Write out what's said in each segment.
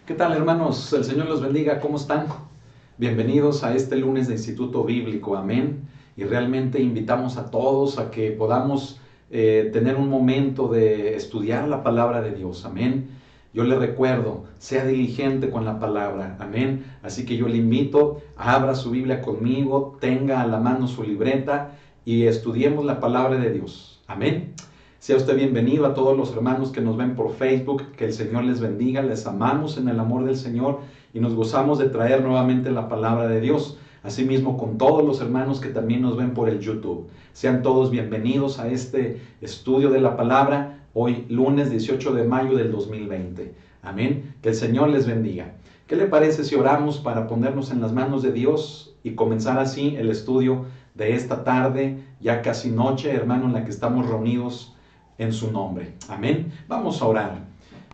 ¿Qué tal, hermanos? El Señor los bendiga. ¿Cómo están? Bienvenidos a este lunes de Instituto Bíblico. Amén. Y realmente invitamos a todos a que podamos tener un momento de estudiar la palabra de Dios. Amén. Yo le recuerdo, sea diligente con la palabra. Amén. Así que yo le invito, abra su Biblia conmigo, tenga a la mano su libreta y estudiemos la palabra de Dios. Amén. Sea usted bienvenido a todos los hermanos que nos ven por Facebook, que el Señor les bendiga, les amamos en el amor del Señor y nos gozamos de traer nuevamente la palabra de Dios. Asimismo con todos los hermanos que también nos ven por el YouTube. Sean todos bienvenidos a este estudio de la palabra, hoy lunes 18 de mayo del 2020. Amén. Que el Señor les bendiga. ¿Qué le parece si oramos para ponernos en las manos de Dios y comenzar así el estudio de esta tarde, ya casi noche, hermano, en la que estamos reunidos en su nombre? Amén. Vamos a orar.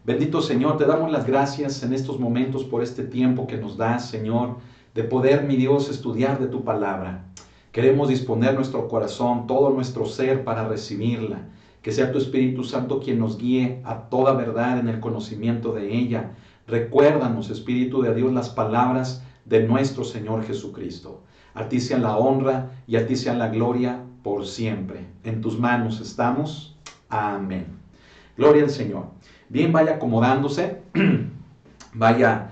Bendito Señor, te damos las gracias en estos momentos por este tiempo que nos das, Señor, de poder, mi Dios, estudiar de tu palabra. Queremos disponer nuestro corazón, todo nuestro ser para recibirla. Que sea tu Espíritu Santo quien nos guíe a toda verdad en el conocimiento de ella. Recuérdanos, Espíritu de Dios, las palabras de nuestro Señor Jesucristo. A ti sea la honra y a ti sea la gloria por siempre. En tus manos estamos. Amén. Gloria al Señor. Bien, vaya acomodándose, vaya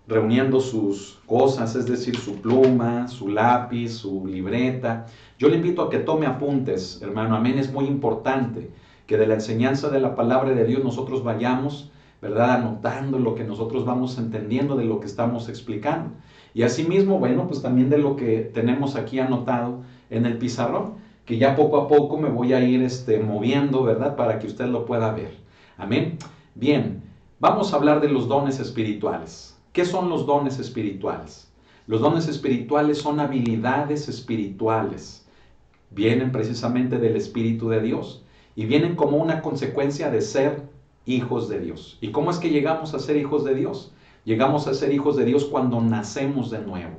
reuniendo sus cosas, es decir, su pluma, su lápiz, su libreta. Yo le invito a que tome apuntes, hermano. Amén. Es muy importante que de la enseñanza de la palabra de Dios nosotros vayamos, ¿verdad?, anotando lo que nosotros vamos entendiendo de lo que estamos explicando. Y asimismo, bueno, pues también de lo que tenemos aquí anotado en el pizarrón, que ya poco a poco me voy a ir moviendo, ¿verdad?, para que usted lo pueda ver. Amén. Bien, vamos a hablar de los dones espirituales. ¿Qué son los dones espirituales? Los dones espirituales son habilidades espirituales. Vienen precisamente del Espíritu de Dios y vienen como una consecuencia de ser hijos de Dios. ¿Y cómo es que llegamos a ser hijos de Dios? Llegamos a ser hijos de Dios cuando nacemos de nuevo.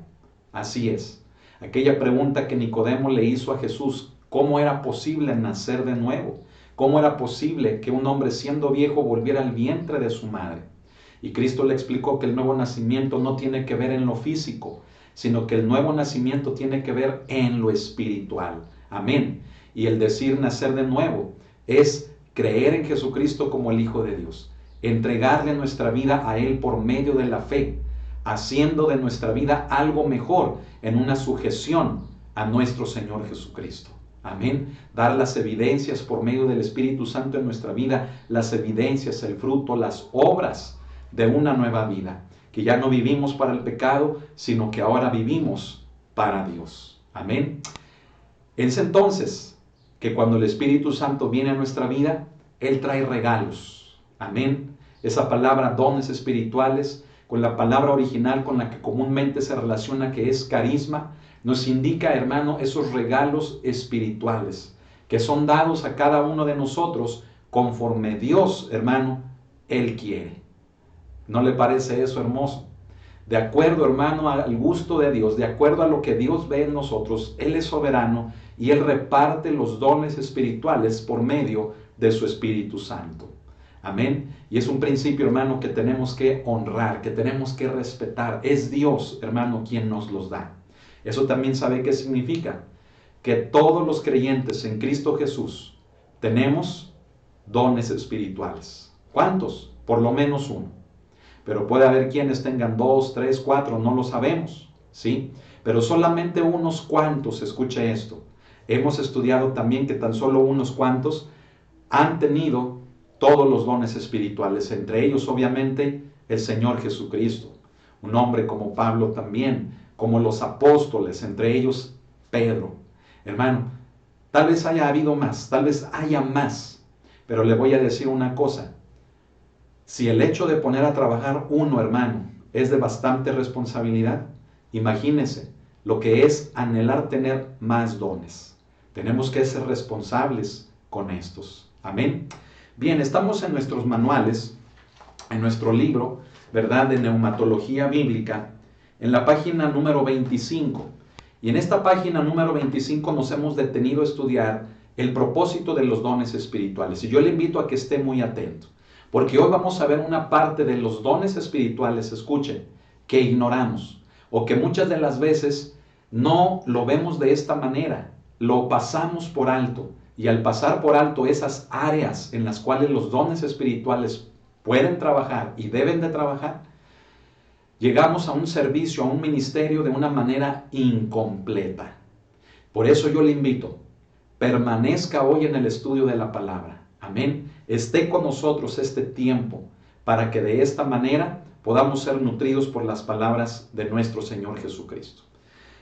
Así es. Aquella pregunta que Nicodemo le hizo a Jesús, ¿cómo era posible nacer de nuevo? ¿Cómo era posible que un hombre siendo viejo volviera al vientre de su madre? Y Cristo le explicó que el nuevo nacimiento no tiene que ver en lo físico, sino que el nuevo nacimiento tiene que ver en lo espiritual. Amén. Y el decir nacer de nuevo es creer en Jesucristo como el Hijo de Dios, entregarle nuestra vida a Él por medio de la fe, haciendo de nuestra vida algo mejor en una sujeción a nuestro Señor Jesucristo. Amén. Dar las evidencias por medio del Espíritu Santo en nuestra vida, las evidencias, el fruto, las obras de una nueva vida, que ya no vivimos para el pecado, sino que ahora vivimos para Dios. Amén. Es entonces que cuando el Espíritu Santo viene a nuestra vida, Él trae regalos. Amén. Esa palabra dones espirituales, con la palabra original con la que comúnmente se relaciona, que es carisma, nos indica, hermano, esos regalos espirituales que son dados a cada uno de nosotros conforme Dios, hermano, Él quiere. ¿No le parece eso hermoso? De acuerdo, hermano, al gusto de Dios, de acuerdo a lo que Dios ve en nosotros, Él es soberano y Él reparte los dones espirituales por medio de su Espíritu Santo. Amén. Y es un principio, hermano, que tenemos que honrar, que tenemos que respetar. Es Dios, hermano, quien nos los da. Eso también sabe qué significa. Que todos los creyentes en Cristo Jesús tenemos dones espirituales. ¿Cuántos? Por lo menos uno. Pero puede haber quienes tengan 2, 3, 4, no lo sabemos, ¿sí? Pero solamente unos cuantos, escuche esto. Hemos estudiado también que tan solo unos cuantos han tenido todos los dones espirituales, entre ellos obviamente el Señor Jesucristo, un hombre como Pablo también, como los apóstoles, entre ellos Pedro. Hermano, tal vez haya habido más, tal vez haya más, pero le voy a decir una cosa. Si el hecho de poner a trabajar uno, hermano, es de bastante responsabilidad, imagínese lo que es anhelar tener más dones. Tenemos que ser responsables con estos. Amén. Bien, estamos en nuestros manuales, en nuestro libro, ¿verdad?, de neumatología bíblica, en la página número 25. Y en esta página número 25 nos hemos detenido a estudiar el propósito de los dones espirituales. Y yo le invito a que esté muy atento, Porque hoy vamos a ver una parte de los dones espirituales, escuchen, que ignoramos o que muchas de las veces no lo vemos de esta manera, lo pasamos por alto. Y al pasar por alto esas áreas en las cuales los dones espirituales pueden trabajar y deben de trabajar, llegamos a un servicio, a un ministerio de una manera incompleta. Por eso yo le invito, permanezca hoy en el estudio de la palabra. Amén. Esté con nosotros este tiempo para que de esta manera podamos ser nutridos por las palabras de nuestro Señor Jesucristo.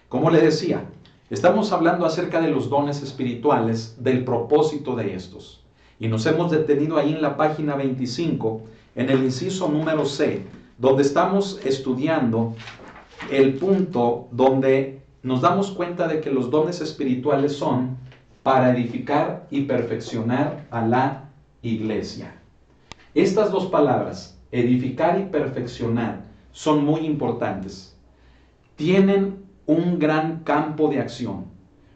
Como le decía, estamos hablando acerca de los dones espirituales, del propósito de estos. Y nos hemos detenido ahí en la página 25, en el inciso número C, donde estamos estudiando el punto donde nos damos cuenta de que los dones espirituales son para edificar y perfeccionar a la iglesia. Estas dos palabras, edificar y perfeccionar, son muy importantes. Tienen un gran campo de acción.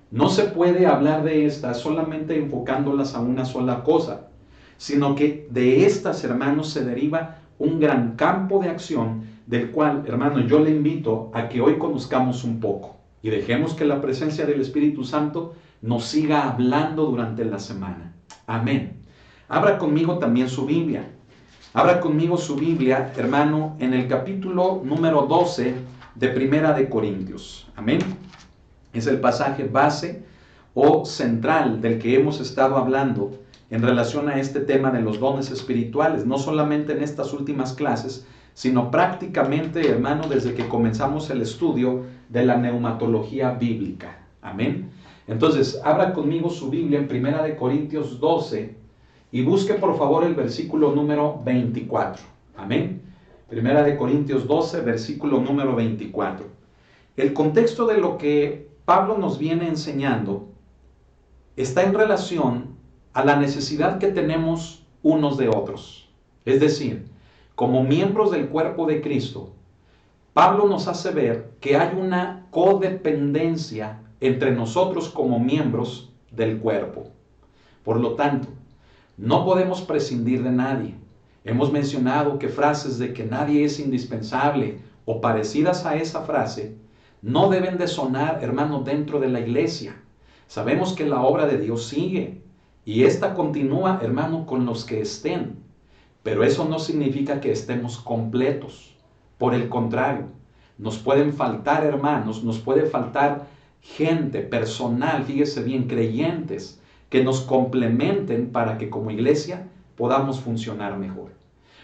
No se puede hablar de estas solamente enfocándolas a una sola cosa, sino que de estas, hermanos, se deriva un gran campo de acción del cual, hermano, yo le invito a que hoy conozcamos un poco y dejemos que la presencia del Espíritu Santo nos siga hablando durante la semana. Amén. Abra conmigo también su Biblia. Abra conmigo su Biblia, hermano, en el capítulo número 12 de Primera de Corintios. Amén. Es el pasaje base o central del que hemos estado hablando en relación a este tema de los dones espirituales, no solamente en estas últimas clases, sino prácticamente, hermano, desde que comenzamos el estudio de la neumatología bíblica. Amén. Entonces, abra conmigo su Biblia en Primera de Corintios 12 y busque por favor el versículo número 24. Amén. Primera de Corintios 12, versículo número 24. El contexto de lo que Pablo nos viene enseñando está en relación a la necesidad que tenemos unos de otros. Es decir, como miembros del cuerpo de Cristo, Pablo nos hace ver que hay una codependencia entre nosotros como miembros del cuerpo. Por lo tanto, no podemos prescindir de nadie. Hemos mencionado que frases de que nadie es indispensable o parecidas a esa frase no deben de sonar, hermano, dentro de la iglesia. Sabemos que la obra de Dios sigue y esta continúa, hermano, con los que estén. Pero eso no significa que estemos completos. Por el contrario, nos pueden faltar hermanos, nos puede faltar gente, personal, fíjese bien, creyentes, que nos complementen para que como iglesia podamos funcionar mejor.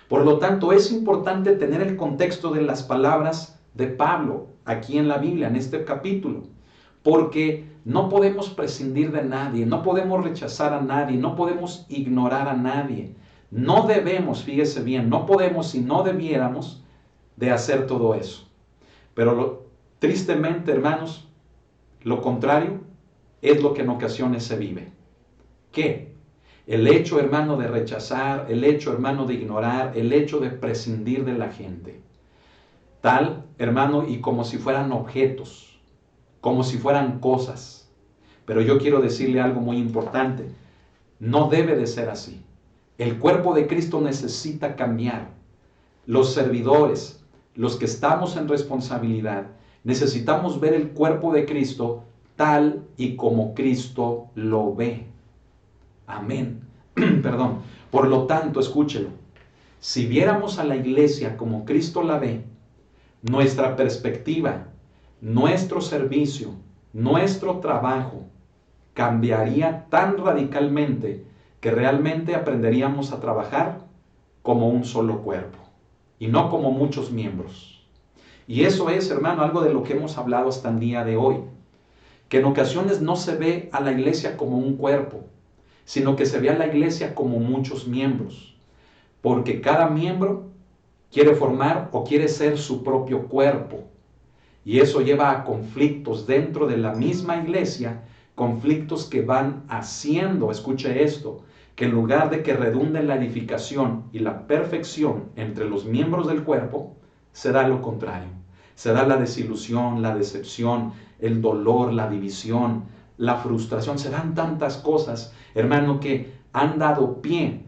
Por lo tanto, es importante tener el contexto de las palabras de Pablo aquí en la Biblia, en este capítulo, porque no podemos prescindir de nadie, no podemos rechazar a nadie, no podemos ignorar a nadie. No debemos, fíjese bien, no podemos y no debiéramos de hacer todo eso. Pero tristemente, hermanos, lo contrario es lo que en ocasiones se vive. ¿Qué? El hecho, hermano, de rechazar, el hecho, hermano, de ignorar, el hecho de prescindir de la gente. Tal, hermano, y como si fueran objetos, como si fueran cosas. Pero yo quiero decirle algo muy importante. No debe de ser así. El cuerpo de Cristo necesita cambiar. Los servidores, los que estamos en responsabilidad, necesitamos ver el cuerpo de Cristo tal y como Cristo lo ve. Amén. Perdón. Por lo tanto, escúchelo. Si viéramos a la iglesia como Cristo la ve, nuestra perspectiva, nuestro servicio, nuestro trabajo cambiaría tan radicalmente que realmente aprenderíamos a trabajar como un solo cuerpo y no como muchos miembros. Y eso es, hermano, algo de lo que hemos hablado hasta el día de hoy, que en ocasiones no se ve a la iglesia como un cuerpo, sino que se ve a la iglesia como muchos miembros, porque cada miembro quiere formar o quiere ser su propio cuerpo, y eso lleva a conflictos dentro de la misma iglesia, conflictos que van haciendo, escuche esto, que en lugar de que redunde en la edificación y la perfección entre los miembros del cuerpo, se da lo contrario. Se da la desilusión, la decepción, el dolor, la división, la frustración. Se dan tantas cosas, hermano, que han dado pie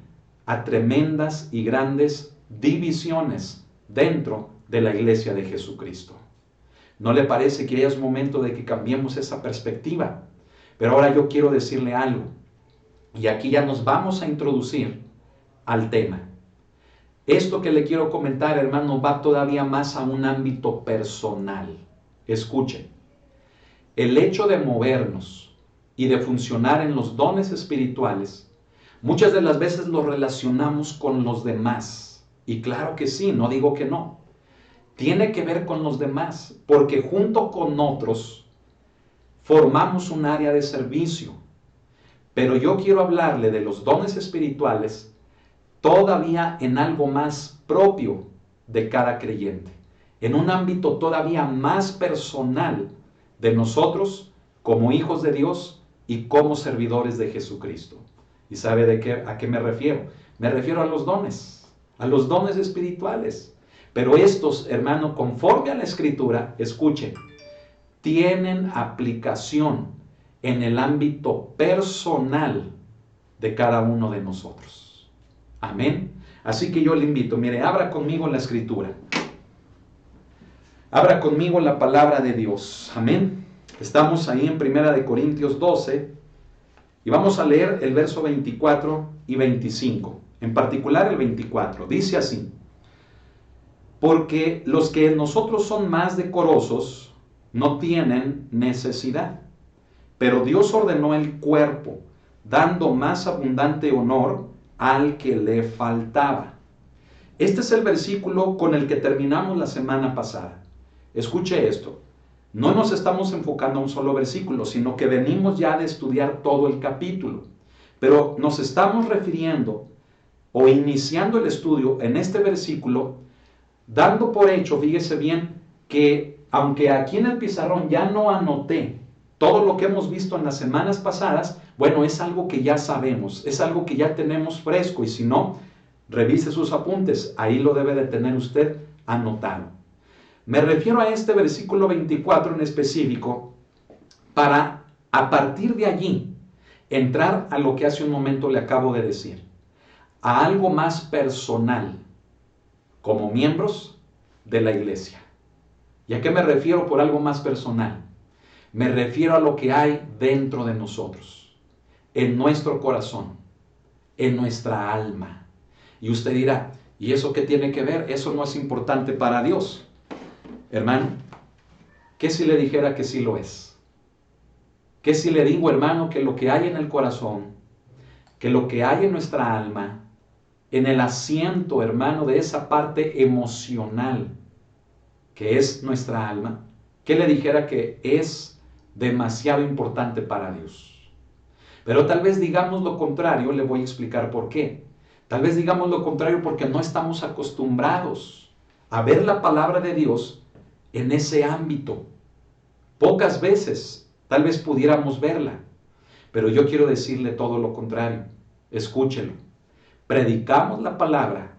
a tremendas y grandes divisiones dentro de la iglesia de Jesucristo. ¿No le parece que ya es momento de que cambiemos esa perspectiva? Pero ahora yo quiero decirle algo, y aquí ya nos vamos a introducir al tema. Esto que le quiero comentar, hermano, va todavía más a un ámbito personal. Escuchen, el hecho de movernos y de funcionar en los dones espirituales, muchas de las veces lo relacionamos con los demás. Y claro que sí, no digo que no. Tiene que ver con los demás, porque junto con otros formamos un área de servicio. Pero yo quiero hablarle de los dones espirituales todavía en algo más propio de cada creyente, en un ámbito todavía más personal de nosotros como hijos de Dios y como servidores de Jesucristo. ¿Y sabe a qué me refiero? Me refiero a los dones espirituales. Pero estos, hermano, conforme a la Escritura, escuchen, tienen aplicación en el ámbito personal de cada uno de nosotros. Amén. Así que yo le invito, mire, abra conmigo la Escritura. Abra conmigo la palabra de Dios. Amén. Estamos ahí en 1 Corintios 12 y vamos a leer el verso 24 y 25. En particular el 24. Dice así: porque los que en nosotros son más decorosos no tienen necesidad, pero Dios ordenó el cuerpo, dando más abundante honor al que le faltaba. Este es el versículo con el que terminamos la semana pasada. Escuche esto, no nos estamos enfocando a un solo versículo, sino que venimos ya de estudiar todo el capítulo, pero nos estamos refiriendo o iniciando el estudio en este versículo, dando por hecho, fíjese bien, que aunque aquí en el pizarrón ya no anoté todo lo que hemos visto en las semanas pasadas, bueno, es algo que ya sabemos, es algo que ya tenemos fresco, y si no, revise sus apuntes, ahí lo debe de tener usted anotado. Me refiero a este versículo 24 en específico para, a partir de allí, entrar a lo que hace un momento le acabo de decir, a algo más personal, como miembros de la iglesia. ¿Y a qué me refiero por algo más personal? Me refiero a lo que hay dentro de nosotros, en nuestro corazón, en nuestra alma. Y usted dirá, ¿y eso qué tiene que ver? Eso no es importante para Dios. Hermano, ¿qué si le dijera que sí lo es? ¿Qué si le digo, hermano, que lo que hay en el corazón, que lo que hay en nuestra alma, en el asiento, hermano, de esa parte emocional que es nuestra alma, que le dijera que es demasiado importante para Dios? Pero tal vez digamos lo contrario, le voy a explicar por qué. Tal vez digamos lo contrario porque no estamos acostumbrados a ver la palabra de Dios en ese ámbito. Pocas veces tal vez pudiéramos verla, pero yo quiero decirle todo lo contrario. Escúchelo. Predicamos la palabra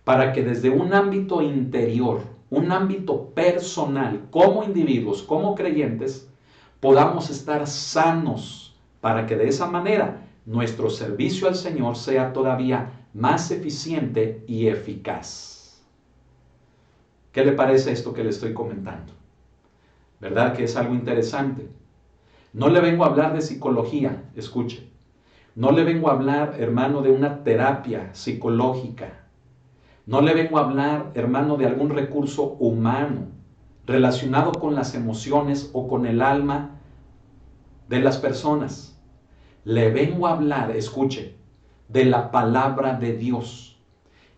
para que desde un ámbito interior, un ámbito personal, como individuos, como creyentes, podamos estar sanos, para que de esa manera nuestro servicio al Señor sea todavía más eficiente y eficaz. ¿Qué le parece esto que le estoy comentando? ¿Verdad que es algo interesante? No le vengo a hablar de psicología, escuche. No le vengo a hablar, hermano, de una terapia psicológica. No le vengo a hablar, hermano, de algún recurso humano relacionado con las emociones o con el alma de las personas. Le vengo a hablar, escuche, de la palabra de Dios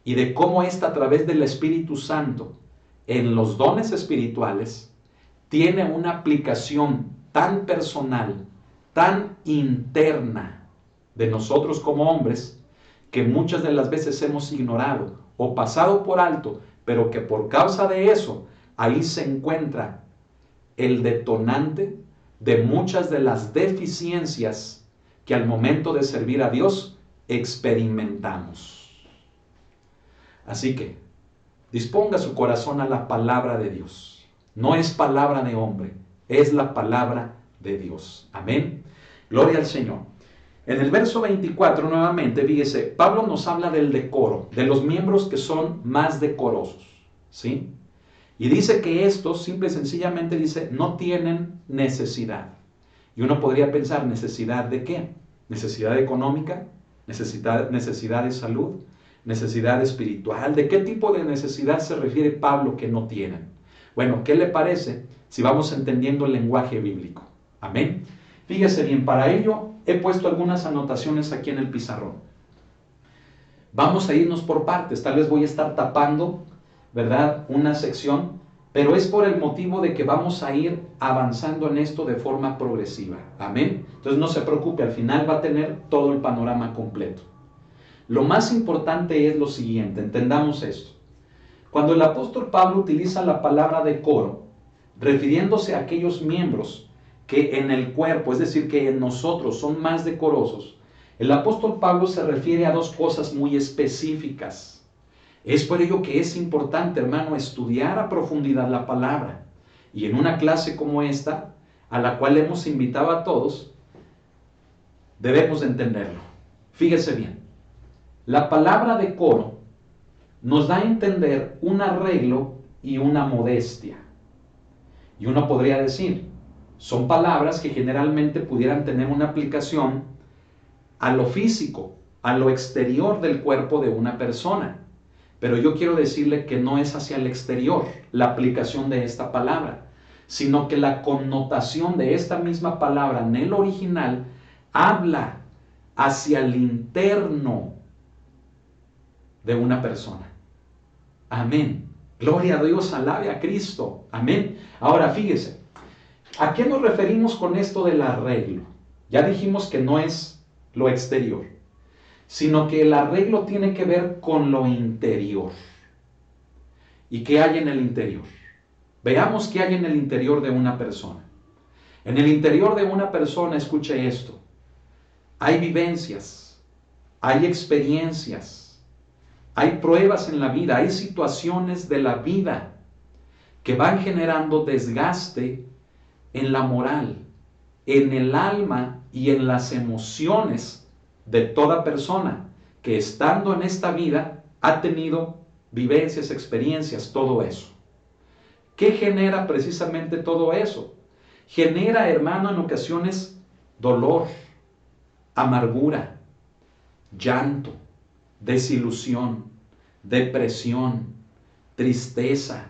y de cómo ésta, a través del Espíritu Santo, en los dones espirituales, tiene una aplicación tan personal, tan interna de nosotros como hombres, que muchas de las veces hemos ignorado o pasado por alto, pero que por causa de eso, ahí se encuentra el detonante de muchas de las deficiencias que al momento de servir a Dios experimentamos. Así que, disponga su corazón a la palabra de Dios. No es palabra de hombre, es la palabra de Dios. Amén. Gloria al Señor. En el verso 24 nuevamente, fíjese, Pablo nos habla del decoro, de los miembros que son más decorosos, ¿sí? Y dice que estos, simple y sencillamente dice, no tienen necesidad. Y uno podría pensar, ¿necesidad de qué? ¿Necesidad económica? ¿Necesidad de salud? ¿Necesidad espiritual? ¿De qué tipo de necesidad se refiere Pablo que no tienen? Bueno, ¿qué le parece si vamos entendiendo el lenguaje bíblico? Amén. Fíjese bien, para ello he puesto algunas anotaciones aquí en el pizarrón. Vamos a irnos por partes, tal vez voy a estar tapando, ¿verdad?, una sección, pero es por el motivo de que vamos a ir avanzando en esto de forma progresiva. Amén. Entonces no se preocupe, al final va a tener todo el panorama completo. Lo más importante es lo siguiente, entendamos esto. Cuando el apóstol Pablo utiliza la palabra decoro, refiriéndose a aquellos miembros que en el cuerpo, es decir, que en nosotros son más decorosos, el apóstol Pablo se refiere a dos cosas muy específicas. Es por ello que es importante, hermano, estudiar a profundidad la palabra. Y en una clase como esta, a la cual hemos invitado a todos, debemos entenderlo. Fíjese bien, la palabra decoro nos da a entender un arreglo y una modestia. Y uno podría decir, son palabras que generalmente pudieran tener una aplicación a lo físico, a lo exterior del cuerpo de una persona. Pero yo quiero decirle que no es hacia el exterior la aplicación de esta palabra, sino que la connotación de esta misma palabra en el original habla hacia el interno de una persona. Amén. Gloria a Dios, alabe a Cristo. Amén. Ahora fíjese, ¿a qué nos referimos con esto del arreglo? Ya dijimos que no es lo exterior, sino que el arreglo tiene que ver con lo interior. ¿Y qué hay en el interior? Veamos qué hay en el interior de una persona. En el interior de una persona, escuche esto, hay vivencias, hay experiencias, hay pruebas en la vida, hay situaciones de la vida que van generando desgaste en la moral, en el alma y en las emociones de toda persona que estando en esta vida ha tenido vivencias, experiencias, todo eso. ¿Qué genera precisamente todo eso? Genera, hermano, en ocasiones dolor, amargura, llanto, desilusión, depresión, tristeza,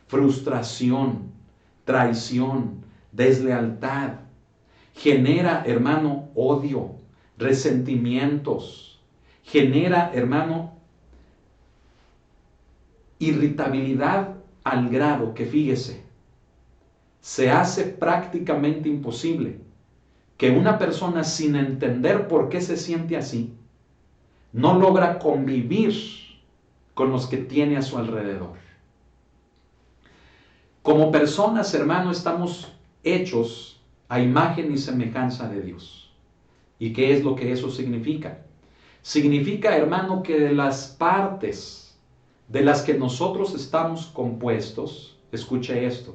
frustración, traición, deslealtad. Genera, hermano, odio, resentimientos. Genera, hermano, irritabilidad al grado que, fíjese, se hace prácticamente imposible que una persona, sin entender por qué se siente así, no logra convivir con los que tiene a su alrededor. Como personas, hermano, estamos hechos a imagen y semejanza de Dios. ¿Y qué es lo que eso significa? Significa, hermano, que de las partes de las que nosotros estamos compuestos, escuche esto,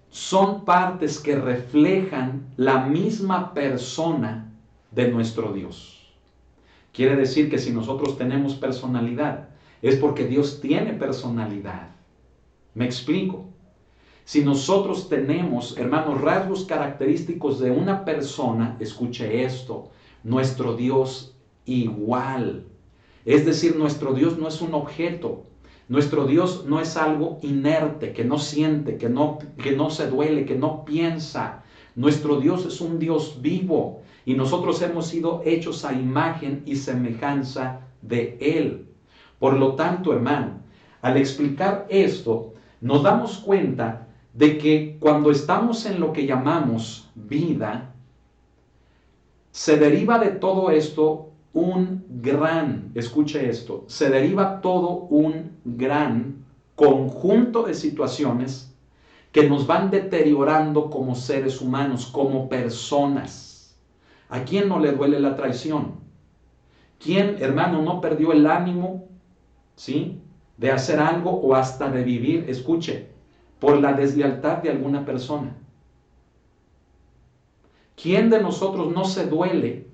son partes que reflejan la misma persona de nuestro Dios. Quiere decir que si nosotros tenemos personalidad, es porque Dios tiene personalidad. ¿Me explico? Si nosotros tenemos, hermanos, rasgos característicos de una persona, escuche esto, nuestro Dios igual. Es decir, nuestro Dios no es un objeto. Nuestro Dios no es algo inerte, que no siente, que no se duele, que no piensa. Nuestro Dios es un Dios vivo y nosotros hemos sido hechos a imagen y semejanza de Él. Por lo tanto, hermano, al explicar esto, nos damos cuenta de que cuando estamos en lo que llamamos vida, se deriva de todo esto escuche esto, se deriva todo un gran conjunto de situaciones que nos van deteriorando como seres humanos, como personas. ¿A quién no le duele la traición? ¿Quién, hermano, no perdió el ánimo, ¿sí?, de hacer algo o hasta de vivir, escuche, por la deslealtad de alguna persona? ¿Quién de nosotros no se duele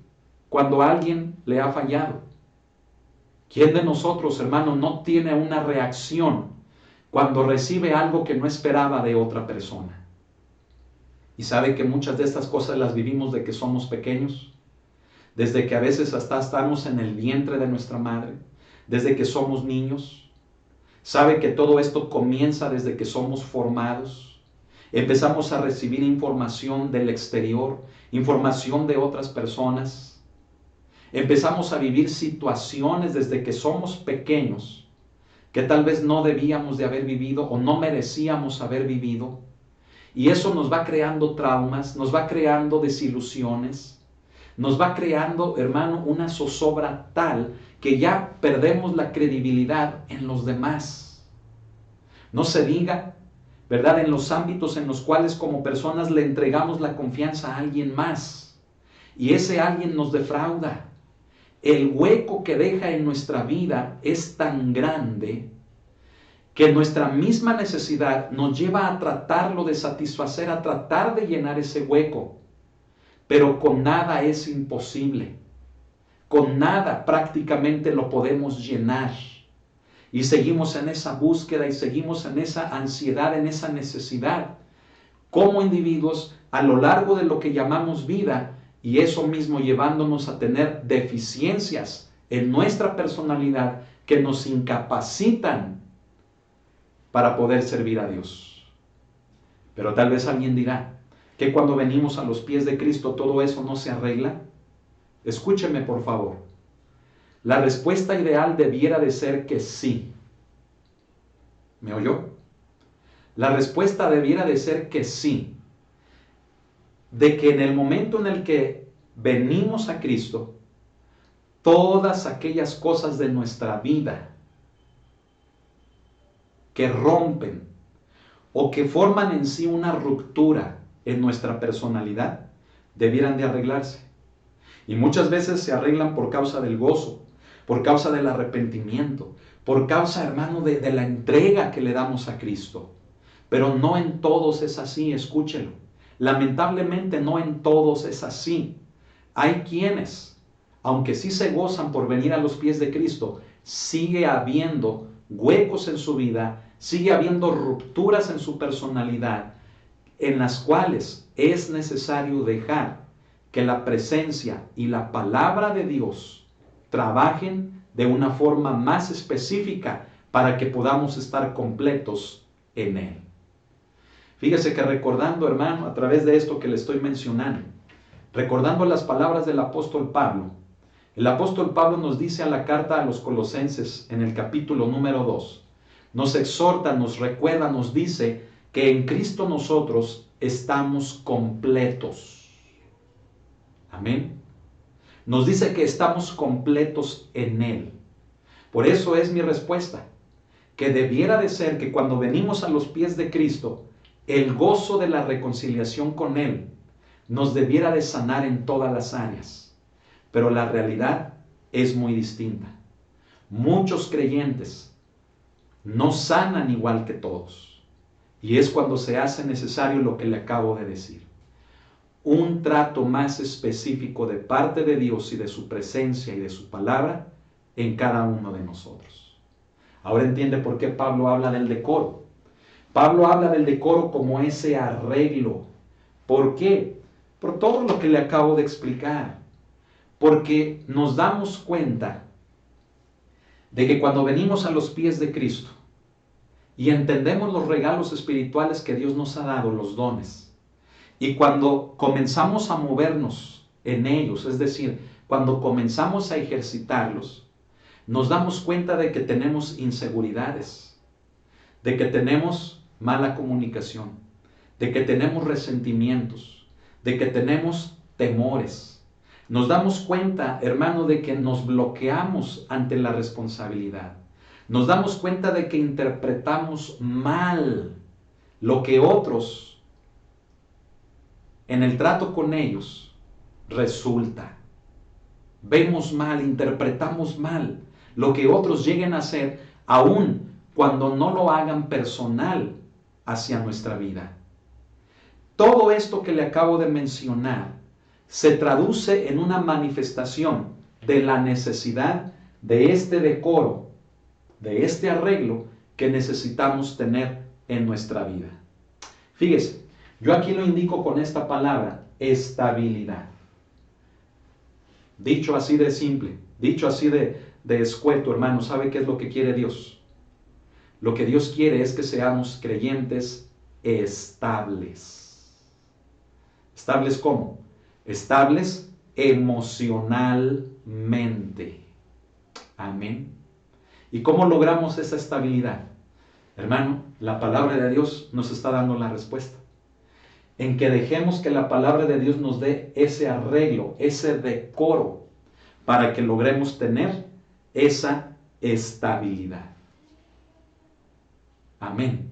cuando alguien le ha fallado? ¿Quién de nosotros, hermano, no tiene una reacción cuando recibe algo que no esperaba de otra persona? Y sabe que muchas de estas cosas las vivimos de que somos pequeños, desde que a veces hasta estamos en el vientre de nuestra madre, desde que somos niños. Sabe que todo esto comienza desde que somos formados. Empezamos a recibir información del exterior, información de otras personas. Empezamos a vivir situaciones desde que somos pequeños que tal vez no debíamos de haber vivido o no merecíamos haber vivido. Y eso nos va creando traumas, nos va creando desilusiones, nos va creando, hermano, una zozobra tal que ya perdemos la credibilidad en los demás. No se diga, ¿verdad?, en los ámbitos en los cuales como personas le entregamos la confianza a alguien más y ese alguien nos defrauda. El hueco que deja en nuestra vida es tan grande que nuestra misma necesidad nos lleva a tratarlo de satisfacer, a tratar de llenar ese hueco. Pero con nada es imposible. Con nada prácticamente lo podemos llenar. Y seguimos en esa búsqueda y seguimos en esa ansiedad, en esa necesidad, como individuos a lo largo de lo que llamamos vida, y eso mismo llevándonos a tener deficiencias en nuestra personalidad que nos incapacitan para poder servir a Dios. Pero tal vez alguien dirá que cuando venimos a los pies de Cristo todo eso no se arregla. Escúcheme por favor. La respuesta ideal debiera de ser que sí. ¿Me oyó? La respuesta debiera de ser que sí. De que en el momento en el que venimos a Cristo, todas aquellas cosas de nuestra vida que rompen o que forman en sí una ruptura en nuestra personalidad, debieran de arreglarse. Y muchas veces se arreglan por causa del gozo, por causa del arrepentimiento, por causa, hermano, de la entrega que le damos a Cristo. Pero no en todos es así, escúchelo. Lamentablemente no en todos es así. Hay quienes, aunque sí se gozan por venir a los pies de Cristo, sigue habiendo huecos en su vida, sigue habiendo rupturas en su personalidad, en las cuales es necesario dejar que la presencia y la palabra de Dios trabajen de una forma más específica para que podamos estar completos en Él. Fíjese que recordando, hermano, a través de esto que le estoy mencionando, recordando las palabras del apóstol Pablo, el apóstol Pablo nos dice a la carta a los Colosenses en el capítulo número 2, nos exhorta, nos recuerda, nos dice que en Cristo nosotros estamos completos. Amén. Nos dice que estamos completos en Él. Por eso es mi respuesta, que debiera de ser que cuando venimos a los pies de Cristo, el gozo de la reconciliación con Él nos debiera de sanar en todas las áreas. Pero la realidad es muy distinta. Muchos creyentes no sanan igual que todos. Y es cuando se hace necesario lo que le acabo de decir. Un trato más específico de parte de Dios y de su presencia y de su palabra en cada uno de nosotros. Ahora entiende por qué Pablo habla del decoro. Pablo habla del decoro como ese arreglo. ¿Por qué? Por todo lo que le acabo de explicar. Porque nos damos cuenta de que cuando venimos a los pies de Cristo y entendemos los regalos espirituales que Dios nos ha dado, los dones, y cuando comenzamos a movernos en ellos, es decir, cuando comenzamos a ejercitarlos, nos damos cuenta de que tenemos inseguridades, de que tenemos mala comunicación, de que tenemos resentimientos, de que tenemos temores. Nos damos cuenta, hermano, de que nos bloqueamos ante la responsabilidad. Nos damos cuenta de que interpretamos mal lo que otros, en el trato con ellos, resulta. Vemos mal, interpretamos mal lo que otros lleguen a hacer, aun cuando no lo hagan personal hacia nuestra vida. Todo esto que le acabo de mencionar se traduce en una manifestación de la necesidad de este decoro, de este arreglo que necesitamos tener en nuestra vida. Fíjese, yo aquí lo indico con esta palabra, estabilidad. Dicho así de simple, dicho así de escueto, hermano, ¿sabe qué es lo que quiere Dios? Lo que Dios quiere es que seamos creyentes estables. ¿Estables cómo? Estables emocionalmente. Amén. ¿Y cómo logramos esa estabilidad? Hermano, la palabra de Dios nos está dando la respuesta. En que dejemos que la palabra de Dios nos dé ese arreglo, ese decoro, para que logremos tener esa estabilidad. Amén.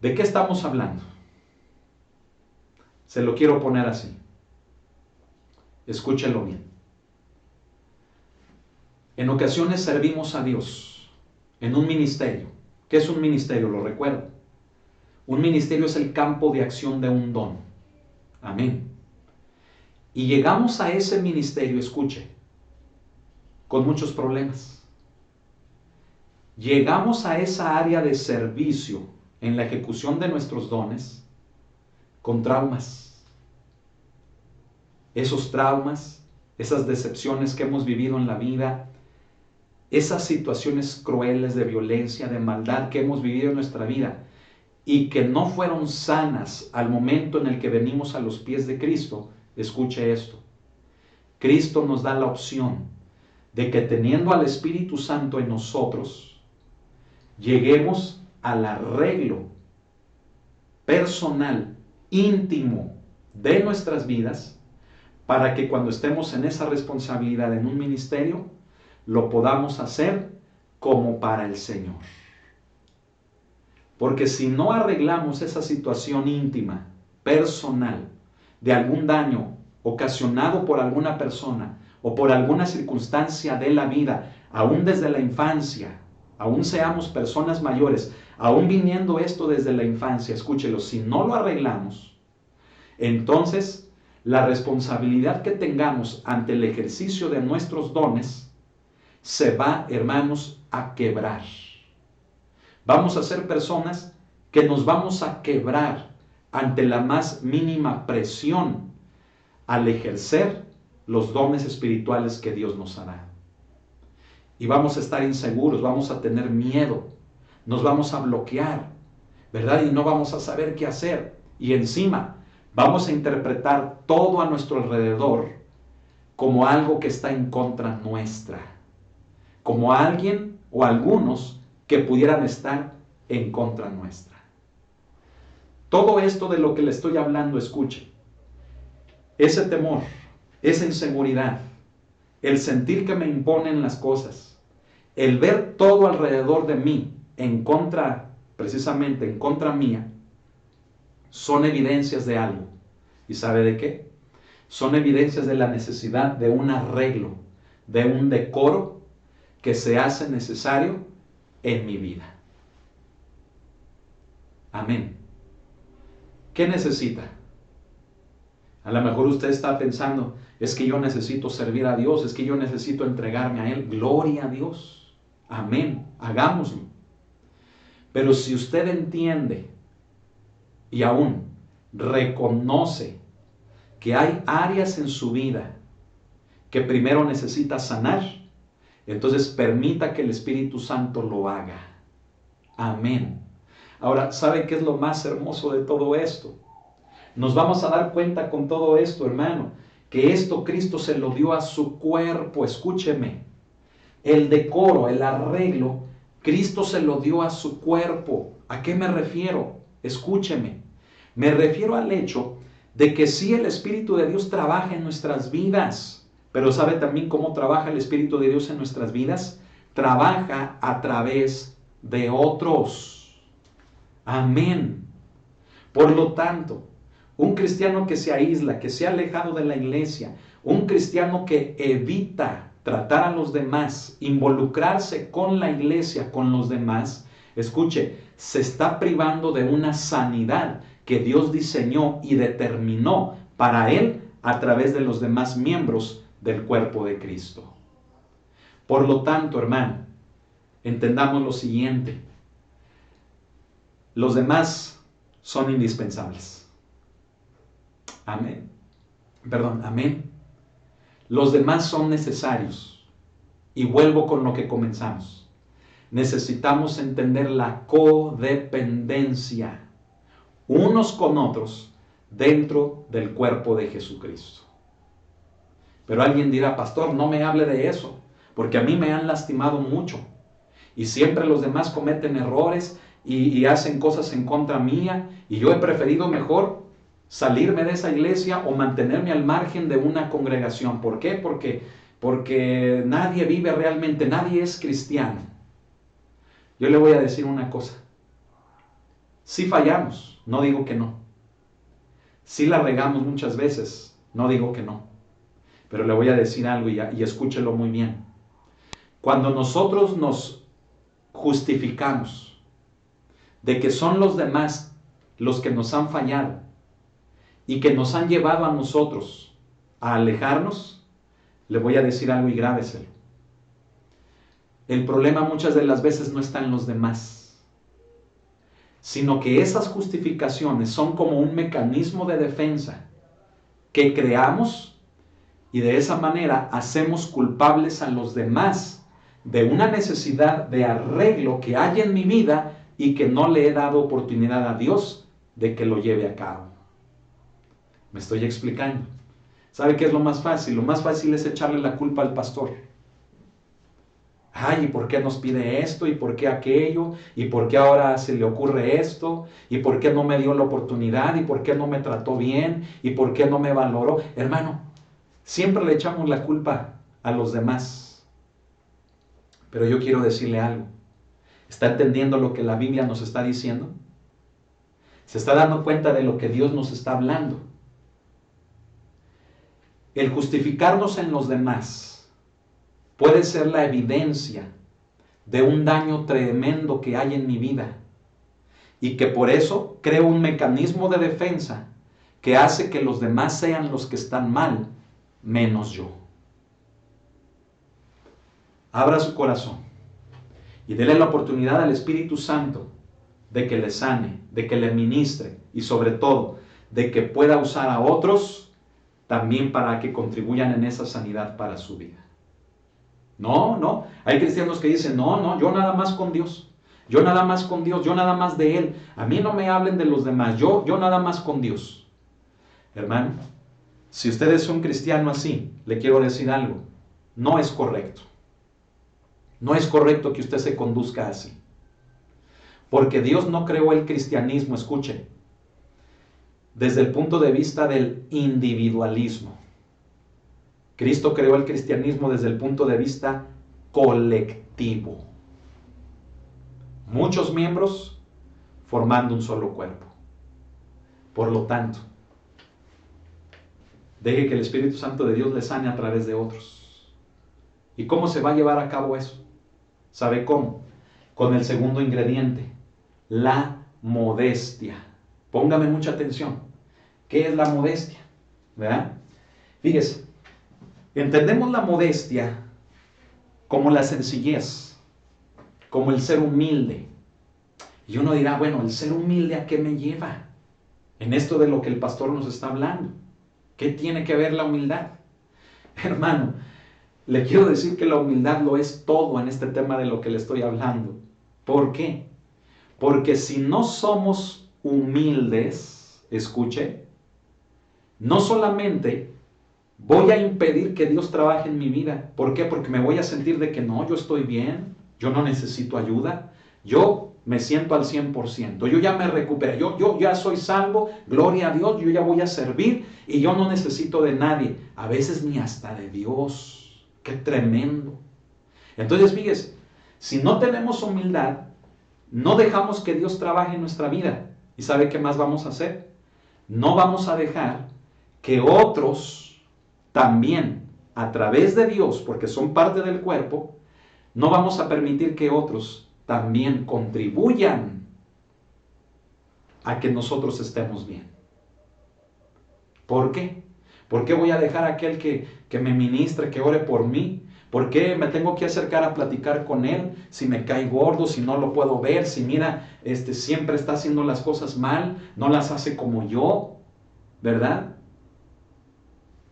¿De qué estamos hablando? Se lo quiero poner así. Escúchelo bien. En ocasiones servimos a Dios en un ministerio. ¿Qué es un ministerio? Lo recuerdo. Un ministerio es el campo de acción de un don. Amén. Y llegamos a ese ministerio, escuche, con muchos problemas. Llegamos a esa área de servicio en la ejecución de nuestros dones con traumas. Esos traumas, esas decepciones que hemos vivido en la vida, esas situaciones crueles de violencia, de maldad que hemos vivido en nuestra vida y que no fueron sanas al momento en el que venimos a los pies de Cristo, escuche esto. Cristo nos da la opción de que teniendo al Espíritu Santo en nosotros, lleguemos al arreglo personal, íntimo de nuestras vidas, para que cuando estemos en esa responsabilidad en un ministerio, lo podamos hacer como para el Señor. Porque si no arreglamos esa situación íntima, personal, de algún daño ocasionado por alguna persona o por alguna circunstancia de la vida, aún desde la infancia, aún seamos personas mayores, aún viniendo esto desde la infancia, escúchelo, si no lo arreglamos, entonces la responsabilidad que tengamos ante el ejercicio de nuestros dones se va, hermanos, a quebrar. Vamos a ser personas que nos vamos a quebrar ante la más mínima presión al ejercer los dones espirituales que Dios nos ha dado. Y vamos a estar inseguros, vamos a tener miedo, nos vamos a bloquear, ¿verdad? Y no vamos a saber qué hacer. Y encima vamos a interpretar todo a nuestro alrededor como algo que está en contra nuestra, como alguien o algunos que pudieran estar en contra nuestra. Todo esto de lo que le estoy hablando, escuche, ese temor, esa inseguridad, el sentir que me imponen las cosas, el ver todo alrededor de mí en contra, precisamente en contra mía, son evidencias de algo. ¿Y sabe de qué? Son evidencias de la necesidad de un arreglo, de un decoro que se hace necesario en mi vida. Amén. ¿Qué necesita? A lo mejor usted está pensando, es que yo necesito servir a Dios, es que yo necesito entregarme a Él. Gloria a Dios. Amén. Hagámoslo. Pero si usted entiende y aún reconoce que hay áreas en su vida que primero necesita sanar, entonces permita que el Espíritu Santo lo haga. Amén. Ahora, ¿sabe qué es lo más hermoso de todo esto? Nos vamos a dar cuenta con todo esto, hermano, que esto Cristo se lo dio a su cuerpo. Escúcheme. El decoro, el arreglo, Cristo se lo dio a su cuerpo. ¿A qué me refiero? Escúcheme. Me refiero al hecho de que sí, el Espíritu de Dios trabaja en nuestras vidas, pero ¿sabe también cómo trabaja el Espíritu de Dios en nuestras vidas? Trabaja a través de otros. Amén. Por lo tanto, un cristiano que se aísla, que se ha alejado de la iglesia, un cristiano que evita tratar a los demás, involucrarse con la iglesia, con los demás, escuche, se está privando de una sanidad que Dios diseñó y determinó para Él a través de los demás miembros del cuerpo de Cristo. Por lo tanto, hermano, entendamos lo siguiente. Los demás son indispensables. Amén. Amén. Los demás son necesarios. Y vuelvo con lo que comenzamos. Necesitamos entender la codependencia unos con otros dentro del cuerpo de Jesucristo. Pero alguien dirá, pastor, no me hable de eso, porque a mí me han lastimado mucho. Y siempre los demás cometen errores y hacen cosas en contra mía, y yo he preferido mejor salirme de esa iglesia o mantenerme al margen de una congregación. ¿Por qué? Porque nadie vive realmente, nadie es cristiano. Yo le voy a decir una cosa. Sí fallamos, no digo que no. Sí la regamos muchas veces, no digo que no. Pero le voy a decir algo y escúchelo muy bien. Cuando nosotros nos justificamos de que son los demás los que nos han fallado y que nos han llevado a nosotros a alejarnos, le voy a decir algo y grábeselo. El problema muchas de las veces no está en los demás, sino que esas justificaciones son como un mecanismo de defensa que creamos y de esa manera hacemos culpables a los demás de una necesidad de arreglo que hay en mi vida y que no le he dado oportunidad a Dios de que lo lleve a cabo. ¿Me estoy explicando? ¿Sabe qué es lo más fácil? Lo más fácil es echarle la culpa al pastor. Ay, ¿y por qué nos pide esto? ¿Y por qué aquello? ¿Y por qué ahora se le ocurre esto? ¿Y por qué no me dio la oportunidad? ¿Y por qué no me trató bien? ¿Y por qué no me valoró? Hermano, siempre le echamos la culpa a los demás. Pero yo quiero decirle algo. ¿Está entendiendo lo que la Biblia nos está diciendo? ¿Se está dando cuenta de lo que Dios nos está hablando? El justificarnos en los demás puede ser la evidencia de un daño tremendo que hay en mi vida y que por eso creo un mecanismo de defensa que hace que los demás sean los que están mal, menos yo. Abra su corazón y dele la oportunidad al Espíritu Santo de que le sane, de que le ministre y sobre todo de que pueda usar a otros también para que contribuyan en esa sanidad para su vida. No, hay cristianos que dicen, no, yo nada más con Dios, yo nada más con Dios, yo nada más de Él, a mí no me hablen de los demás, yo nada más con Dios. Hermano, si usted es un cristiano así, le quiero decir algo, no es correcto. No es correcto que usted se conduzca así. Porque Dios no creó el cristianismo, escuche, desde el punto de vista del individualismo. Cristo creó el cristianismo desde el punto de vista colectivo. Muchos miembros formando un solo cuerpo. Por lo tanto, deje que el Espíritu Santo de Dios le sane a través de otros. ¿Y cómo se va a llevar a cabo eso? ¿Sabe cómo? Con el segundo ingrediente, la modestia. Póngame mucha atención. ¿Qué es la modestia? ¿Verdad? Fíjese, entendemos la modestia como la sencillez, como el ser humilde. Y uno dirá, bueno, ¿el ser humilde a qué me lleva? En esto de lo que el pastor nos está hablando. ¿Qué tiene que ver la humildad? Hermano, le quiero decir que la humildad lo es todo en este tema de lo que le estoy hablando. ¿Por qué? Porque si no somos humildes, escuche, no solamente voy a impedir que Dios trabaje en mi vida. ¿Por qué? Porque me voy a sentir de que no, yo estoy bien, yo no necesito ayuda, yo me siento al 100%, yo ya me recuperé, yo ya soy salvo, gloria a Dios, yo ya voy a servir y yo no necesito de nadie, a veces ni hasta de Dios. ¡Qué tremendo! Entonces, fíjese, si no tenemos humildad, no dejamos que Dios trabaje en nuestra vida. ¿Y sabe qué más vamos a hacer? No vamos a dejar que otros también, a través de Dios, porque son parte del cuerpo, no vamos a permitir que otros también contribuyan a que nosotros estemos bien. ¿Por qué? ¿Por qué voy a dejar a aquel que me ministre, que ore por mí? ¿Por qué me tengo que acercar a platicar con él si me cae gordo, si no lo puedo ver, si mira, siempre está haciendo las cosas mal, no las hace como yo, ¿verdad?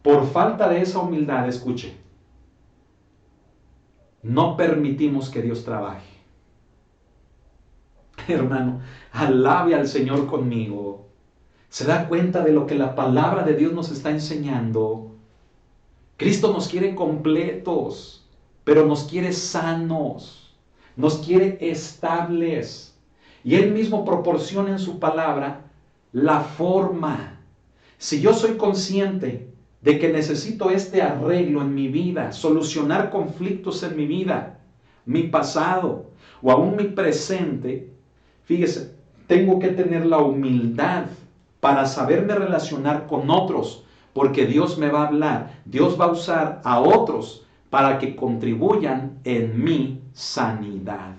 Por falta de esa humildad, escuche, no permitimos que Dios trabaje. Hermano, alabe al Señor conmigo. ¿Se da cuenta de lo que la palabra de Dios nos está enseñando? Cristo nos quiere completos, pero nos quiere sanos, nos quiere estables. Y Él mismo proporciona en su palabra la forma. Si yo soy consciente de que necesito este arreglo en mi vida, solucionar conflictos en mi vida, mi pasado o aún mi presente, fíjese, tengo que tener la humildad para saberme relacionar con otros, porque Dios me va a hablar, Dios va a usar a otros para que contribuyan en mi sanidad.